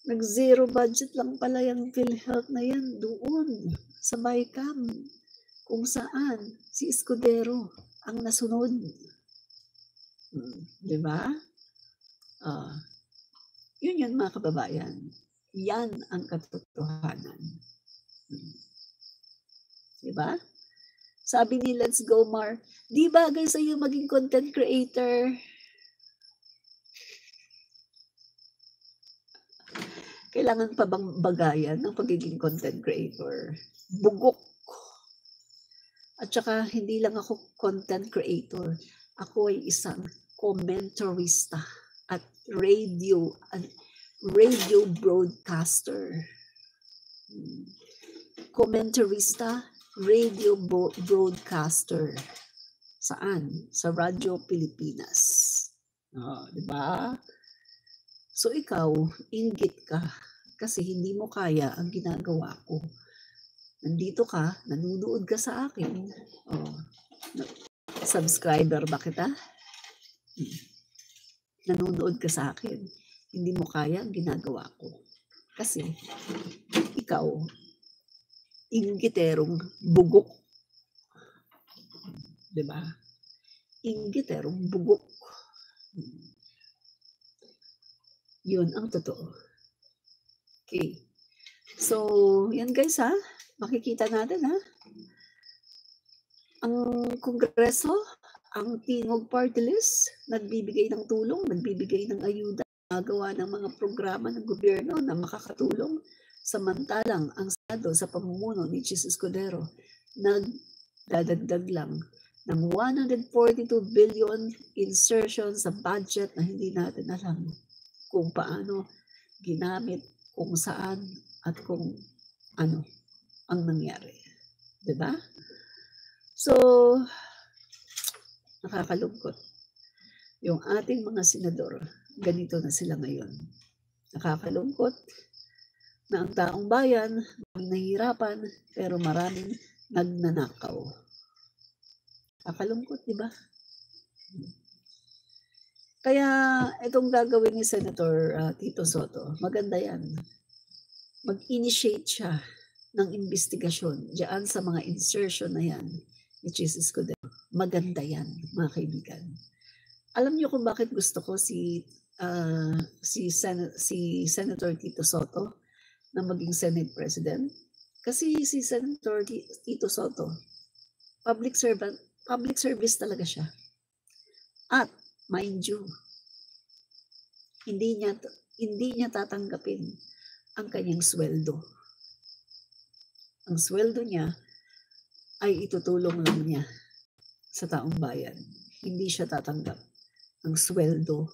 A: Nag-zero budget lang pala yung PhilHealth na yan doon sa BICAM, kung saan si Escudero ang nasunod. Di ba? Yun yun mga kababayan. Yan ang katotohanan. Di ba? Sabi ni Let's Go Mar, di bagay sa'yo maging content creator. Kailangan pa bang bagayan ng pagiging content creator? Bugok. At saka hindi lang ako content creator. Ako ay isang commentarista at radio broadcaster. Commentarista, radio broadcaster. Saan? Sa Radyo Pilipinas. Di ba? So ikaw, inggit ka kasi hindi mo kaya ang ginagawa ko. Nandito ka, nanonood ka sa akin. Subscriber ba kita? Nanonood ka sa akin. Hindi mo kaya ang ginagawa ko. Kasi ikaw, inggiterong bugok. Diba? Inggiterong bugok. Yun ang totoo. Okay. So, yan guys ha. Makikita natin ha. Ang Kongreso, ang Tingog Party List, nagbibigay ng tulong, nagbibigay ng ayuda, nagawa ng mga programa ng gobyerno na makakatulong. Samantalang ang Senado sa pamumuno ni Chis Escudero, nagdadagdag lang ng 142 billion insertion sa budget na hindi natin alam kung paano ginamit, kung saan, at kung ano ang nangyari. Diba? So, nakakalungkot. Yung ating mga senador, ganito na sila ngayon. Nakakalungkot na ang taong bayan nahihirapan, pero maraming nagnanakaw. Nakakalungkot, diba? Kaya itong gagawin ni Senator Tito Sotto, maganda yan. Mag-initiate siya ng investigasyon diyan sa mga insertion na yan ni Chis Escudero. Maganda yan, mga kaibigan. Alam niyo kung bakit gusto ko si Senator Tito Sotto na maging Senate President? Kasi si Senator Tito Sotto, public service talaga siya. At mind you, hindi niya tatanggapin ang kanyang sweldo. Ang sweldo niya ay itutulong lang niya sa taong bayan. Hindi siya tatanggap ng sweldo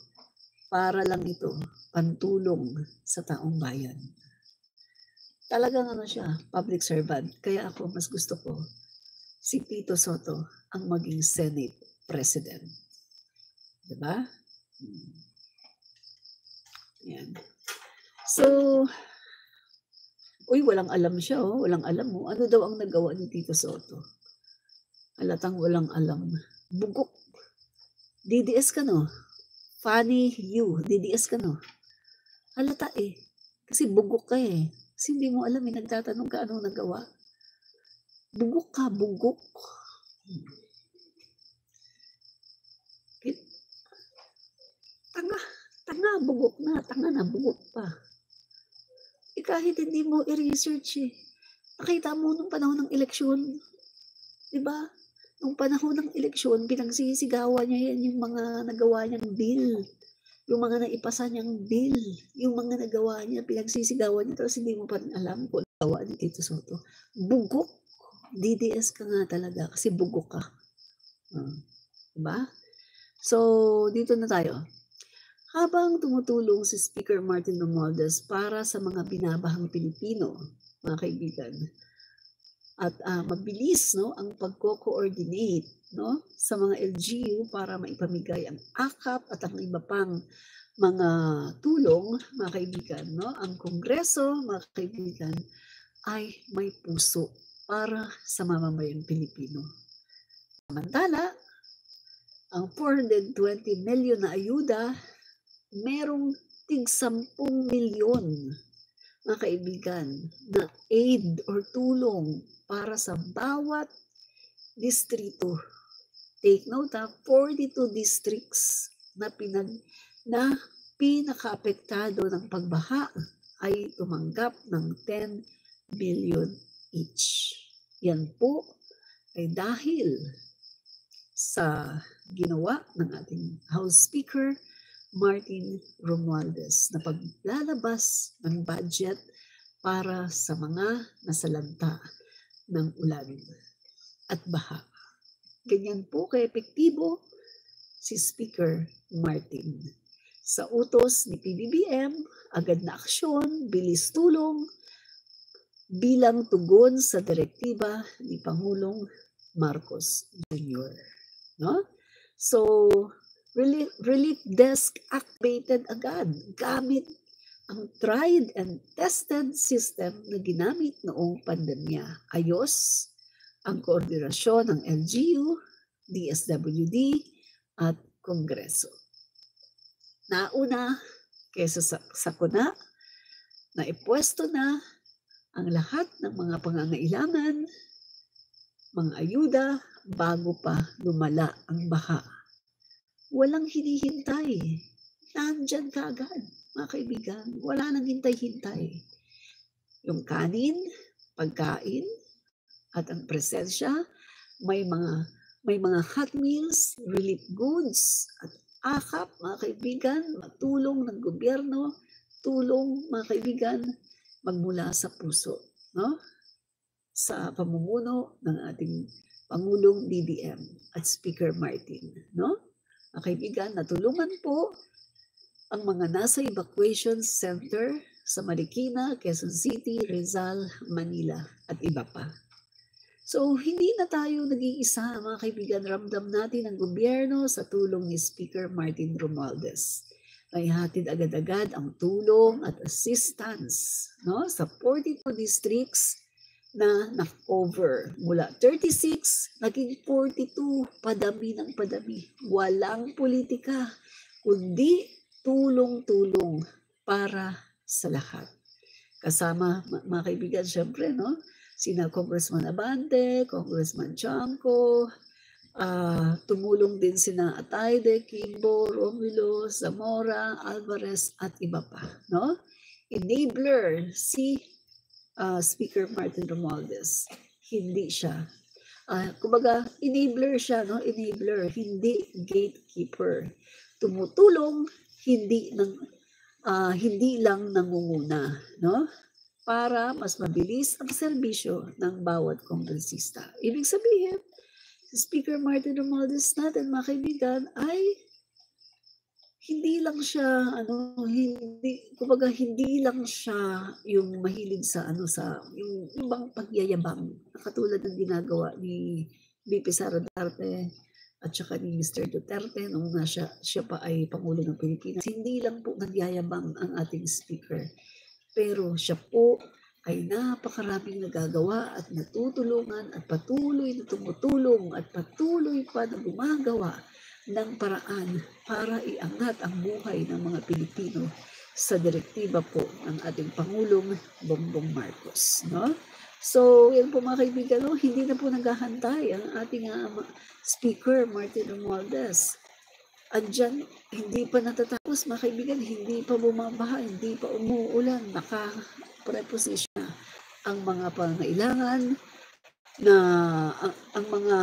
A: para lang ito pantulong sa taong bayan. Talagang ano siya, public servant. Kaya ako mas gusto ko si Tito Sotto ang maging Senate President. Diba? Yan. So, walang alam siya, oh. Walang alam mo. Ano daw ang nagawa ni Tito Sotto? Halatang walang alam. Bugok. DDS ka, no? Funny you. DDS ka, no? Halata eh. Kasi bugok ka eh. Kasi hindi mo alam eh. Nagtatanong ka anong nagawa. Bugok ka, bugok. Tanga, bugok na. Tanga na, bugok pa. Kahit hindi mo i-research eh. Nakita mo nung panahon ng eleksyon. Diba? Nung panahon ng eleksyon, pinagsisigawan niya yan yung mga nagawa niyang bill. Yung mga naipasa niyang bill. Yung mga nagawa niya, pinagsisigawan niya. Tapos hindi mo pa rin alam kung nagawa ni Tito Sotto. Bugok. DDS ka nga talaga kasi bugok ka. Diba? So, dito na tayo. Habang tumutulong si Speaker Martin Romualdez para sa mga binabahang Pilipino, mga kaibigan, at mabilis no, ang pagko-coordinate no, sa mga LGU para maipamigay ang AKAP at ang iba pang mga tulong, mga kaibigan, no, ang Kongreso, mga kaibigan, ay may puso para sa mamamayang Pilipino. Samantala, ang 420 million na ayuda, merong tig 10 milyon mga kaibigan na aid or tulong para sa bawat distrito. Take note, 42 districts na pinaka-apektado ng pagbaha ay tumanggap ng 10 billion each. Yan po ay dahil sa ginawa ng ating House Speaker Martin Romualdez na paglalabas ng budget para sa mga nasalanta ng ulan at baha. Ganyan po ka-epektibo si Speaker Martin. Sa utos ni PBBM, agad na aksyon, bilis tulong, bilang tugon sa direktiba ni Pangulong Marcos Jr. No? So, relief desk activated agad gamit ang tried and tested system na ginamit noong pandemya. Ayos ang koordinasyon ng LGU, DSWD at Kongreso. Nauna kaysa sa sakuna na ipwesto na ang lahat ng mga pangangailangan, mga ayuda bago pa lumala ang baha. Walang hinihintay. Nandyan ka agad, mga kaibigan. Wala nang hintay-hintay. Yung kanin, pagkain, at ang presensya, may mga hot meals, relief goods, at akap, mga kaibigan, matulong ng gobyerno, tulong, mga kaibigan, magmula sa puso, no? Sa pamumuno ng ating Pangulong BBM at Speaker Martin, no? Mga kaibigan, natulungan po ang mga nasa evacuation center sa Marikina, Quezon City, Rizal, Manila, at iba pa. So, hindi na tayo nag-iisa, mga kaibigan. Ramdam natin ang gobyerno sa tulong ni Speaker Martin Romualdez. May hatid agad-agad ang tulong at assistance, no, sa 42 districts na na-cover. Mula 36, naging 42, padami ng padami. Walang politika, kundi tulong-tulong para sa lahat. Kasama, mga kaibigan, syempre, no? Sina Congressman Abante, Congressman Chanco, tumulong din sina Atayde, Kimbo, Romulo, Zamora, Alvarez, at iba pa, no? Enabler si Speaker Martin Romualdez. Hindi siya. Kumbaga, enabler siya, no? Enabler, hindi gatekeeper. Tumutulong, hindi lang nangunguna, no? Para mas mabilis ang serbisyo ng bawat kongresista. Ibig sabihin, si Speaker Martin Romualdez natin, mga kaibigan, ay hindi lang siya hindi lang siya yung mahilig sa yung ibang pagyayabang, katulad ng ginagawa ni VP Sara Duterte at saka ni Mr. Duterte nung siya pa ay Pangulo ng Pilipinas. Hindi lang po nagyayabang ang ating speaker, pero siya po ay napakaraming nagagawa at natutulungan at patuloy na tumutulong at patuloy pa na gumagawa ng paraan para iangat ang buhay ng mga Pilipino sa direktiba po ng ating Pangulong Bongbong Marcos, no? So, yan po mga kaibigan, no? Hindi na po naghahantay ang ating Speaker Martin Romualdez. Andyan, hindi pa natatapos, mga kaibigan, hindi pa bumabaha, hindi pa umuulan, naka-preposition na ang mga pangailangan na ang mga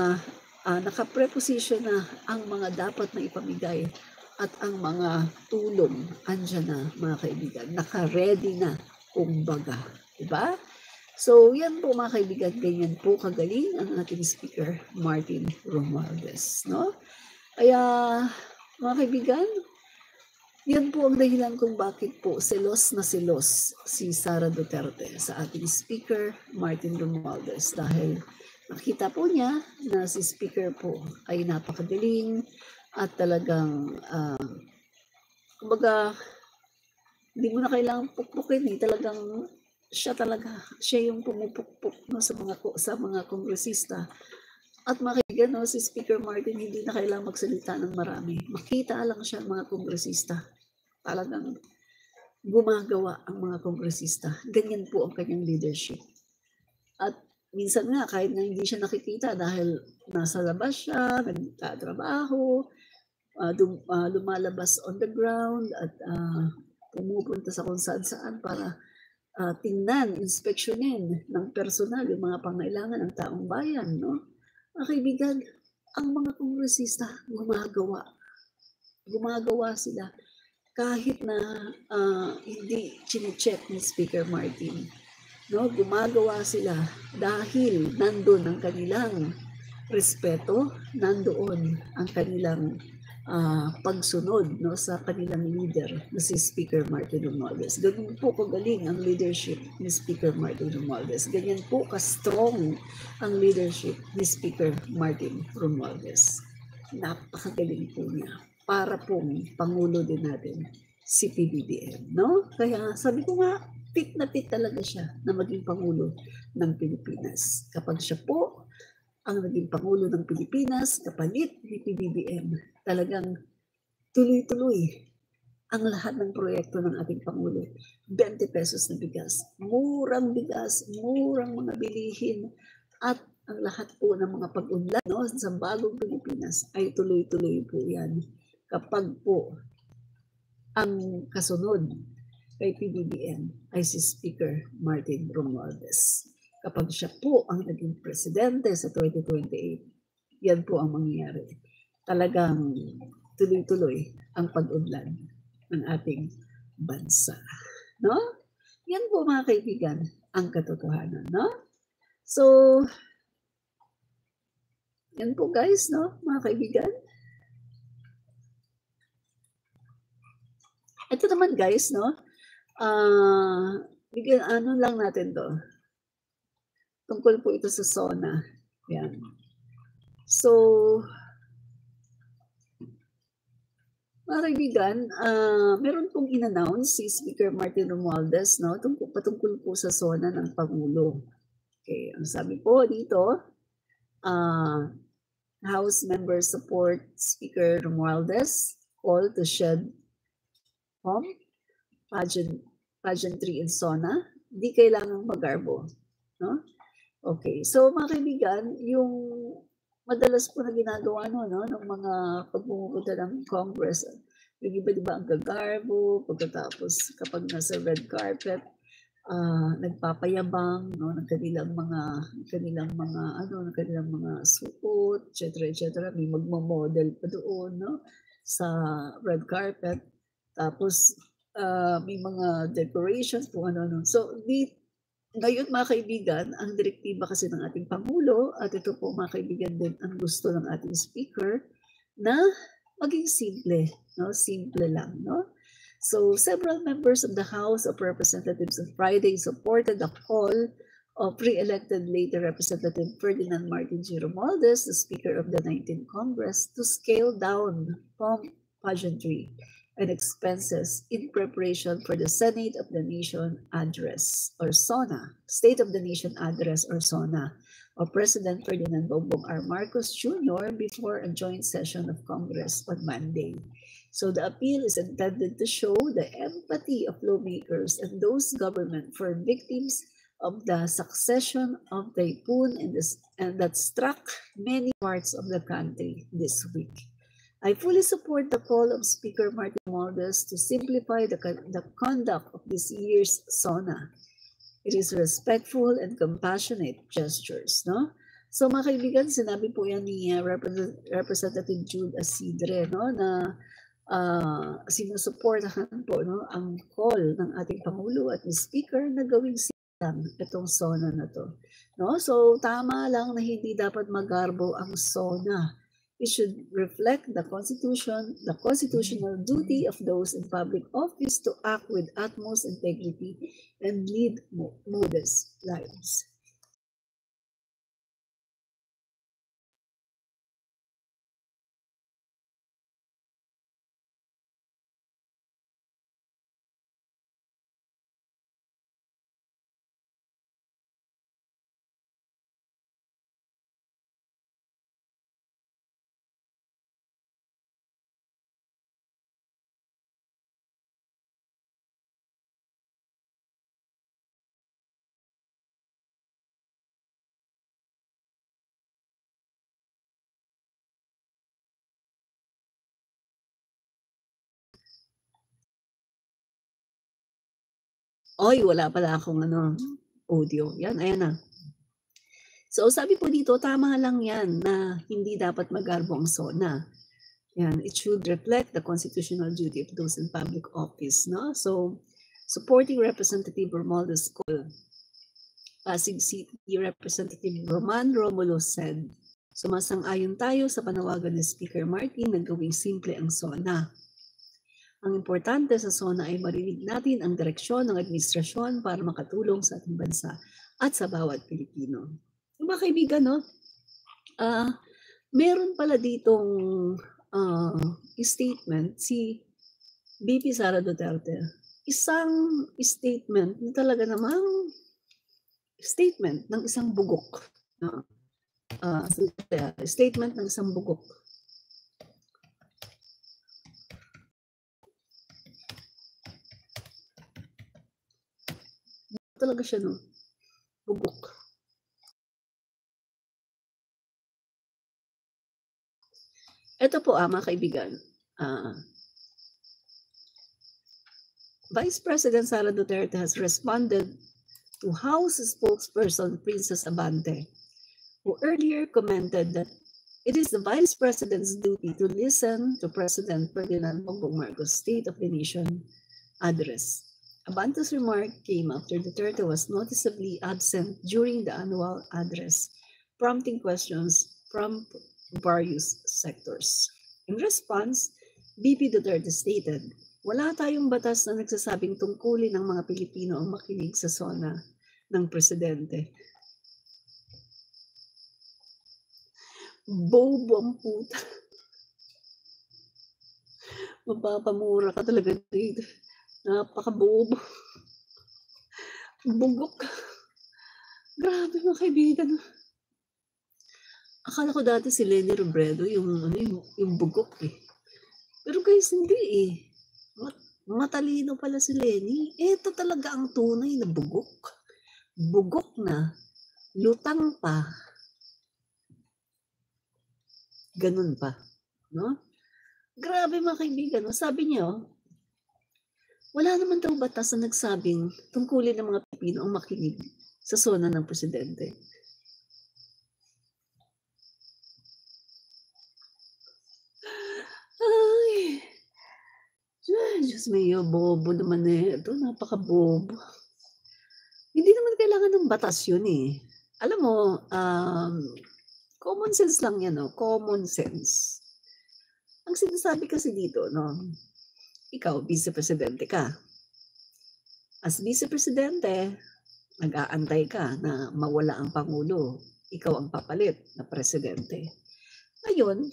A: naka-preposition na ang mga dapat na ipamigay at ang mga tulong andyan na, mga kaibigan, naka-ready na, kumbaga, diba? So, yan po mga kaibigan, ganyan po kagaling ang ating Speaker Martin Romualdez, no? Kaya, mga kaibigan, yan po ang dahilan kung bakit po selos na selos si Sara Duterte sa ating Speaker Martin Romualdez, dahil nakita po niya na si Speaker po ay napakagaling at talagang kumbaga hindi mo na kailangang pukpukin, talagang siya yung pumupukpok, no, sa mga kongresista At makikita, no, si Speaker Martin hindi na kailangang magsalita ng marami. Makita lang siya ng mga kongresista. Talagang gumagawa ang mga kongresista. Ganyan po ang kanyang leadership. At minsan nga, kahit na hindi siya nakikita dahil nasa labas siya, nagtatrabaho, lumalabas on the ground at pumupunta sa kung saan para tingnan, inspeksyonin ng personal yung mga pangailangan ng taong bayan, no? Mga kaibigan, ang mga kongresista gumagawa sila kahit na hindi chine-check ni Speaker Martin. No, gumagawa sila dahil nandoon ang kanilang respeto, nandoon ang kanilang pagsunod, no, sa kanilang leader na si Speaker Martin Romualdez. Ganyan po kagaling ang leadership ni Speaker Martin Romualdez. Ganyan po ka-strong ang leadership ni Speaker Martin Romualdez. Napakagaling po niya para pong Pangulo din natin si PBBM, no? Kaya sabi ko nga, fit na fit talaga siya na maging Pangulo ng Pilipinas. Kapag siya po ang naging Pangulo ng Pilipinas, kapalit ni PBBM, talagang tuloy-tuloy ang lahat ng proyekto ng ating Pangulo. 20 pesos na bigas, murang mga bilihin, at ang lahat po ng mga pag-unlad, no, sa bagong Pilipinas ay tuloy-tuloy po yan. Kapag po ang kasunod kay PBBM ay si Speaker Martin Romualdez. Kapag siya po ang naging presidente sa 2028, yan po ang mangyayari. Talagang tuloy-tuloy ang pag-unlad ng ating bansa. No? Yan po mga kaibigan, ang katotohanan. No? So, yan po guys, no, mga kaibigan. Ito naman guys, no, bigyan ano lang natin to. Tungkol po ito sa SONA. Yan. So, mga kaibigan, meron pong in-announce si Speaker Martin Romualdez, no, patungkol po sa SONA ng Pangulo. Okay, ang sabi po dito, House members support Speaker Romualdez call to shed pageantry in SONA. Di kailangang magarbo. No? Okay, so mga kaibigan, yung madalas po na ginagawa no, ng mga pagpupunta ng Congress, yung iba diba ang gagarbo, pagkatapos kapag nasa red carpet, nagpapayabang no, ng kanilang mga suot, etc. May magmo-model pa doon, no, sa red carpet. Tapos may mga decorations kung ano. So ngayon mga kaibigan, ang direktiba kasi ng ating Pangulo, at ito po mga kaibigan din ang gusto ng ating speaker, na maging simple, no? Simple lang, no? So several members of the House of Representatives on Friday supported the call of pre-elected later Representative Ferdinand Martin G. Romualdez, the Speaker of the 19th Congress, to scale down pomp, pageantry, and expenses in preparation for the Senate of the Nation Address, or SONA, State of the Nation Address, or SONA, of President Ferdinand Bongbong R. Marcos Jr. before a joint session of Congress on Monday. So the appeal is intended to show the empathy of lawmakers and those government for victims of the succession of typhoon and that struck many parts of the country this week. I fully support the call of Speaker Martin Romualdez to simplify the conduct of this year's SONA. It is respectful and compassionate gestures, no? So mga kaibigan, sinabi po yan ni Representative Jude Asidre, no, na sinusuportahan po, no, ang call ng ating Pangulo at ni Speaker na gawing silang itong SONA na to. No? So tama lang na hindi dapat magarbo ang SONA. It should reflect the constitutional duty of those in public office to act with utmost integrity and lead modest lives. Oy, wala pala akong audio. Yan, ayan na. So, sabi po dito, tama lang yan na hindi dapat magarbo ang SONA. Yan, it should reflect the constitutional duty of those in public office, no? So, supporting Representative Romualdez call, Pasig City Representative Roman Romulo said, sumasang-ayon tayo sa panawagan ni Speaker Martin na gawing simple ang SONA. Ang importante sa SONA ay marinig natin ang direksyon ng administrasyon para makatulong sa ating bansa at sa bawat Pilipino. Mga kaibigan, no? Meron pala ditong statement si VP Sara Duterte. Isang statement na talaga namang statement ng isang bugok. Statement ng isang bugok. Talaga siya, no? Bugok. Ito po, mga kaibigan. Vice President Sara Duterte has responded to House spokesperson Princess Abante, who earlier commented that it is the Vice President's duty to listen to President Ferdinand Bongbong Marcos' State of the Nation address. Abante's remark came after Duterte was noticeably absent during the annual address, prompting questions from various sectors. In response, VP Duterte stated, wala tayong batas na nagsasabing tungkulin ng mga Pilipino ang makinig sa SONA ng Presidente. Bobo ang puta. Mapapamura ka talaga dito. Napaka-bobo. Bugok. Grabe mga kaibigan. Akala ko dati si Leni Robredo yung bugok eh. Pero guys, hindi eh. Matalino pala si Leni. Ito talaga ang tunay na bugok. Bugok na. Lutang pa. Ganun pa. No? Grabe mga kaibigan. Sabi niya, wala naman daw batas na nagsabing tungkulin ng mga Pilipino ang makinig sa SONA ng Presidente. Ay, Diyos mio, bobo naman eh. Ito, napaka-bobo. Hindi naman kailangan ng batas yun eh. Alam mo, common sense lang yan, no? Common sense. Ang sinasabi kasi dito, no? Ikaw, vice-presidente ka. As vice-presidente, nag-aantay ka na mawala ang Pangulo. Ikaw ang papalit na presidente. Ngayon,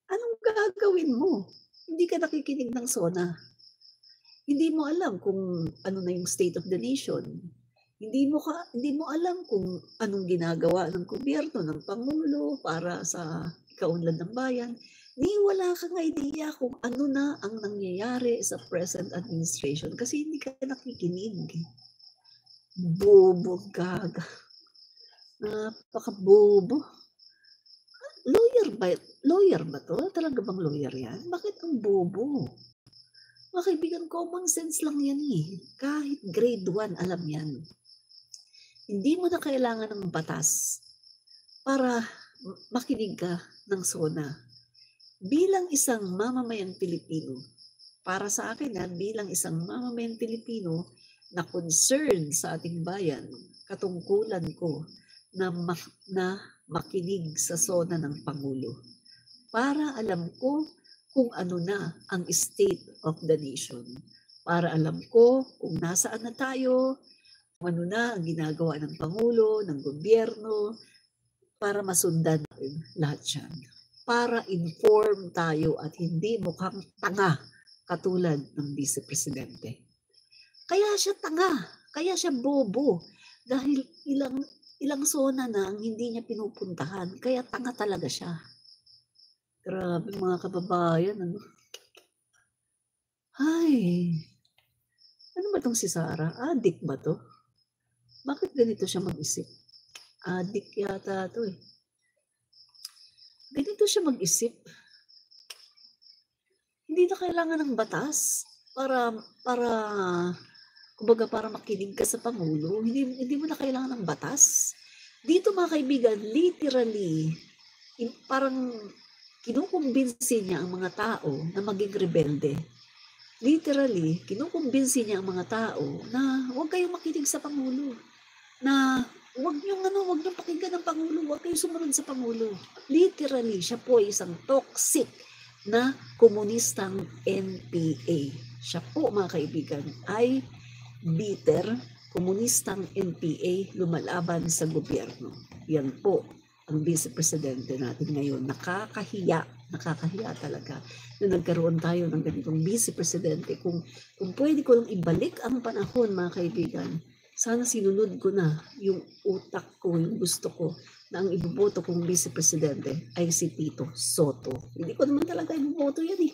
A: anong gagawin mo? Hindi ka nakikinig ng SONA. Hindi mo alam kung ano na yung state of the nation. Hindi mo alam kung anong ginagawa ng gobyerno, ng Pangulo para sa ikaunlad ng bayan. Wala kang idea kung ano na ang nangyayari sa present administration kasi hindi ka nakikinig. Bobo, gaga. Napaka-bobo. Lawyer ba to? Talaga bang lawyer yan? Bakit ang bobo? Mga kaibigan, common sense lang yan eh. Kahit grade 1, alam yan. Hindi mo na kailangan ng batas para makinig ka ng SONA. Bilang isang mamamayang Pilipino, para sa akin bilang isang mamamayang Pilipino na concerned sa ating bayan, katungkulan ko na makinig sa SONA ng Pangulo. Para alam ko kung ano na ang state of the nation. Para alam ko kung nasaan na tayo, kung ano na ang ginagawa ng Pangulo, ng gobyerno, para masundan natin lahat yan. Para inform tayo at hindi mukhang tanga katulad ng vice-presidente. Kaya siya tanga, kaya siya bobo dahil ilang SONA na ang hindi niya pinupuntahan, kaya tanga talaga siya. Grabe mga kababayan, ano? Ay, ano ba tong si Sara? Adik ba to? Bakit ganito siya mag-isip? Adik yata to eh. Ganito siya mag-isip. Hindi na kailangan ng batas para Kumbaga para makinig ka sa Pangulo, hindi mo na kailangan ng batas. Dito mga kaibigan, literally, parang kinukumbinsi niya ang mga tao na maging rebelde. Literally, kinukumbinsi niya ang mga tao na huwag kayong makinig sa Pangulo. Na huwag niyong pakinggan ng Pangulo, huwag kayong sumunod sa Pangulo. Literally, siya po ay isang toxic na komunistang NPA. Siya po mga kaibigan ay bitter, komunistang NPA lumalaban sa gobyerno. Yan po ang Vice Presidente natin ngayon. Nakakahiya talaga na nagkaroon tayo ng ganitong Vice Presidente. Kung pwede ko lang ibalik ang panahon mga kaibigan, sana sinunod ko na yung utak ko, yung gusto ko na ang iboboto kong Vice Presidente ay si Tito Sotto. Hindi ko naman talaga iboboto yan eh.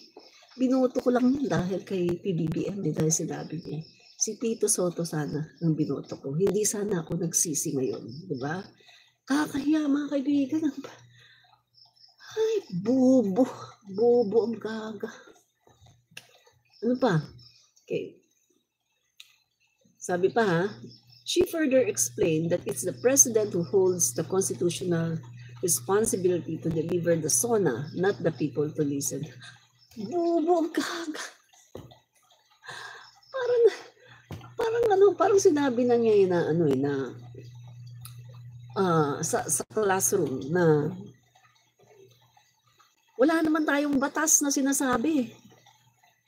A: Binoto ko lang yun dahil kay PBBM dahil sinabi niya. Si Tito Sotto sana ang binoto ko. Hindi sana ako nagsisi ngayon. Diba? Kakahiya mga kaibigan. Ay, bobo. Bobo ang gaga. Ano pa? Okay. Sabi pa ha, she further explained that it's the president who holds the constitutional responsibility to deliver the SONA, not the people to listen. Bobo ang gaga. Parang sinabi na niya sa classroom na wala naman tayong batas na sinasabi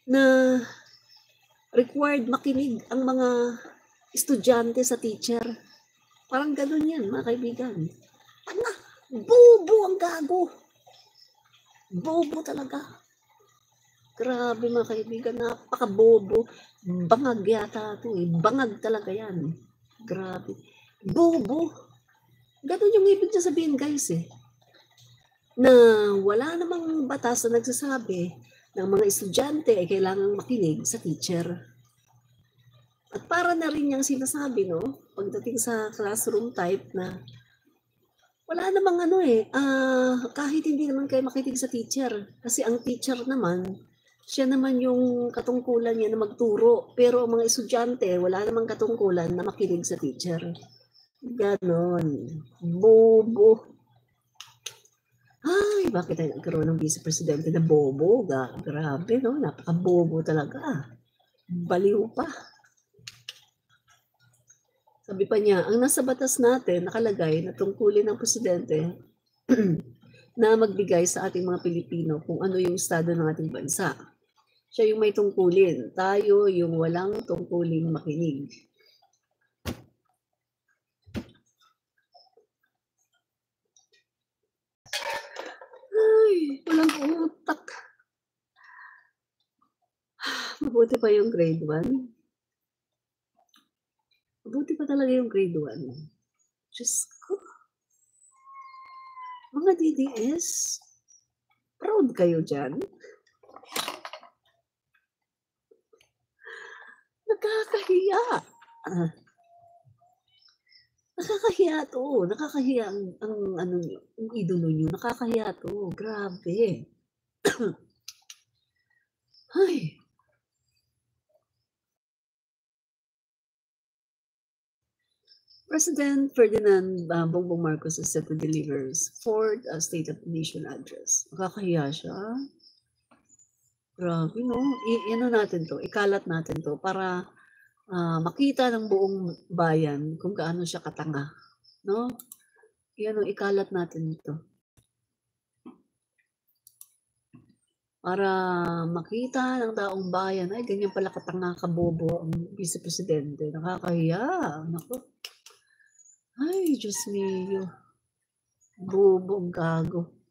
A: na required makinig ang mga estudyante sa teacher. Parang gano'n yan, mga kaibigan. Bobo ang gago. Bobo talaga. Grabe mga kaibigan, napaka-bobo. Bangag yata ito eh. Bangag talaga yan. Grabe. Bobo. Gano'n yung ibig niya sabihin guys eh. Na wala namang batas na nagsasabi ng mga estudyante ay kailangang makinig sa teacher. At para na rin niyang sinasabi, no? Pagdating sa classroom type na wala namang kahit hindi naman kayo makinig sa teacher. Kasi ang teacher naman, siya naman yung katungkulan niya na magturo. Pero ang mga estudyante, wala namang katungkulan na makinig sa teacher. Ganon. Bobo. Ay, bakit tayo nagkaroon ng Vice Presidente na bobo? Grabe, no? Napaka-bobo talaga. Baliw pa. Sabi pa niya, ang nasa batas natin nakalagay na tungkulin ng Presidente na magbigay sa ating mga Pilipino kung ano yung estado ng ating bansa. Siya yung may tungkulin. Tayo yung walang tungkuling makinig. Ay, walang utak. Mabuti pa yung grade 1. Mabuti pa talaga yung grade 1. Diyos ko. Mga DDS, proud kayo dyan. Nakakahiya. Nakakahiya to. Nakakahiya ang idolo nyo. Nakakahiya to. Grabe. Ay. President Ferdinand Bongbong Marcos is set to deliver his fourth State of the Nation address. Nakakahiya siya. Grabe, no? Natin to, ikalat natin to para makita ng buong bayan kung gaano siya katanga. No? Ikalat natin ito. Para makita ng taong bayan, ay ganyan pala katanga kabobo ang Vice Presidente. Nakakahiya. Naku. Ay, Diyos mio. Bobo ang gago.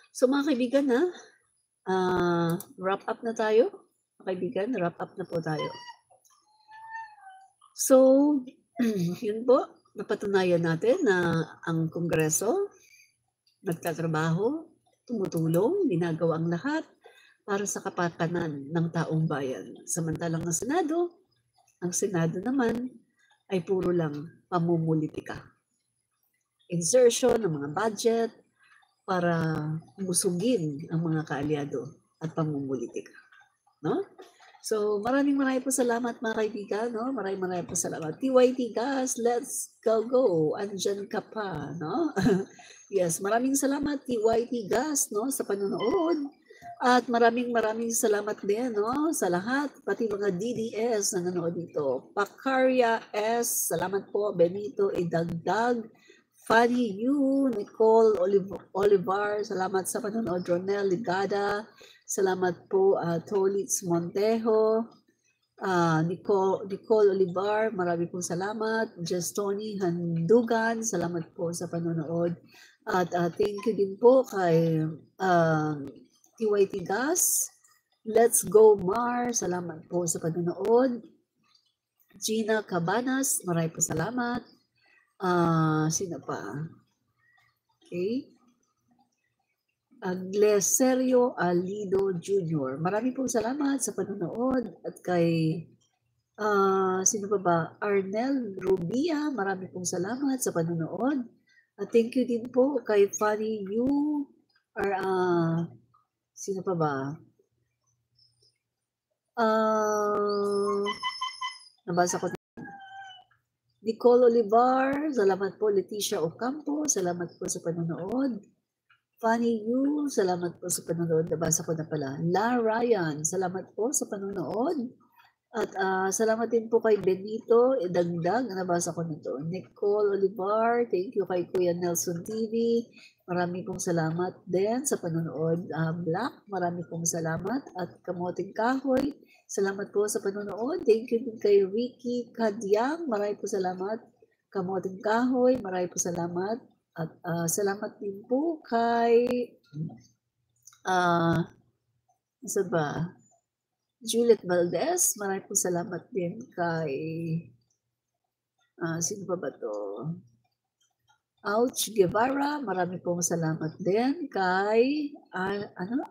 A: So mga kaibigan wrap up na tayo. Mga kaibigan, wrap up na po tayo. So, yun po. Napatunayan natin na ang Kongreso nagtatrabaho, tumutulong, ginagawa ang lahat para sa kapakanan ng taong bayan. Samantalang ang Senado naman ay puro lang pamumulitika. Insertion ng mga budget para musugin ang mga kaalyado at pamumulitika. No? So, maraming po salamat mga kaibigan, no? Maraming po salamat. TYT Gas, let's go. Andyan ka pa, no? Yes, maraming salamat TYT Gas, no, sa panonood. At maraming salamat din, no, sa lahat, pati mga DDS na nanood dito. Pakarya S, salamat po. Benito Idagdag, Fanny Yu, Nicole Olivar, salamat sa panonood. Ronel Ligada, salamat po. Tolitz Montejo, Nicole Olivar, marami pong salamat. Justoni Handugan, salamat po sa panonood. At thank you din po kay TYT Gas. Let's go Mar, salamat po sa panonood. Gina Cabanas, marami po salamat. Sino pa? Okay. Agleserio Alido Jr. Marami pong salamat sa panonood. At kay sino pa ba? Arnel Rubia, marami pong salamat sa panonood. At thank you din po kay Fanny Yu. Sino pa ba? Nabasa ko. Nicole Olivar, salamat po. Leticia Ocampo, salamat po sa panonood. Fanny Yu, salamat po sa panonood. Nabasa ko na pala. La Ryan, salamat po sa panonood. At salamat din po kay Benito Idagdag, nabasa ko nito. Nicole Olivar, thank you kay Kuya Nelson TV. Marami pong salamat din sa panonood. Black, marami pong salamat. At Kamoting Kahoy, salamat po sa panonood. Thank you din kay Ricky Kadyang, marami po salamat. Kamoting Kahoy, marami po salamat. At salamat din po kay isa ba? Juliet Valdez, marami po salamat din kay sino pa ba to? Ouch Guevara, marami pong salamat din kay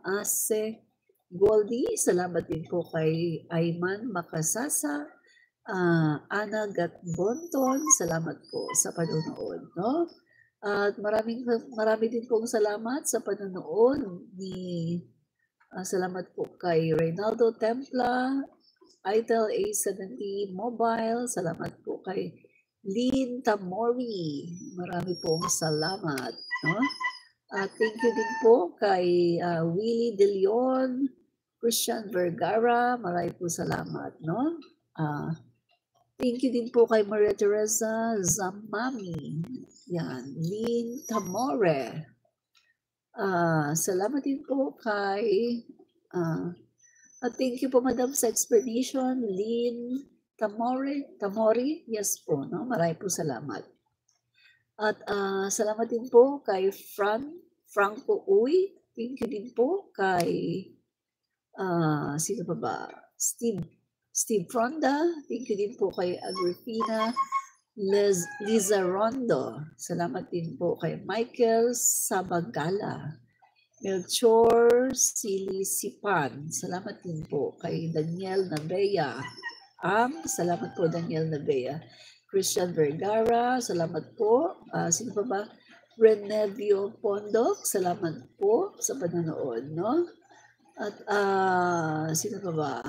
A: Ase Goldie, salamat din po kay Ayman Makasasa, Ana Gatbonton, salamat po sa panonood, no? At marami din pong salamat sa panonood ni salamat po kay Reynaldo Templa, Itel A70 Mobile, salamat po kay Lynn Tamori, marami pong salamat, no? At thank you din po kay Willie De Leon, Christian Vergara, marami po salamat, no? Thank you din po kay Maria Teresa Zamami, yan, Lynn Tamore. Salamat din po kay thank you po madam sa explanation, Lynn Tamori, yes po, no? Marami po salamat. At salamat din po kay Franco Uy, thank you din po kay sino pa ba? Steve Fronda, thank you din po kay Agripina Liza Rondo, salamat din po kay Michael Sabagala, Melchor Silisipan, salamat din po kay Daniel Nabea, salamat po Daniel Nabea, Christian Vergara, salamat po, sino pa ba? Renevio Pondok, salamat po sa panonood, no? At sino pa ba?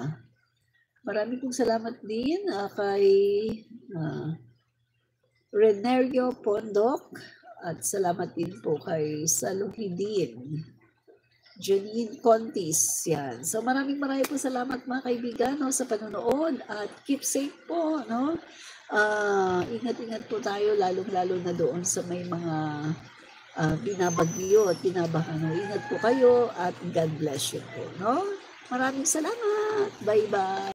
A: Marami pong salamat din kay Renerio Pondok at salamat din po kay Saluhidin Janine Contis, yan. So maraming po salamat mga kaibigan, no, sa panonood at keep safe po, no? Ingat-ingat po tayo lalong-lalo na doon sa may mga binabagyo at binabahan. Ingat po kayo at God bless you po, no? Maraming salamat. Bye-bye.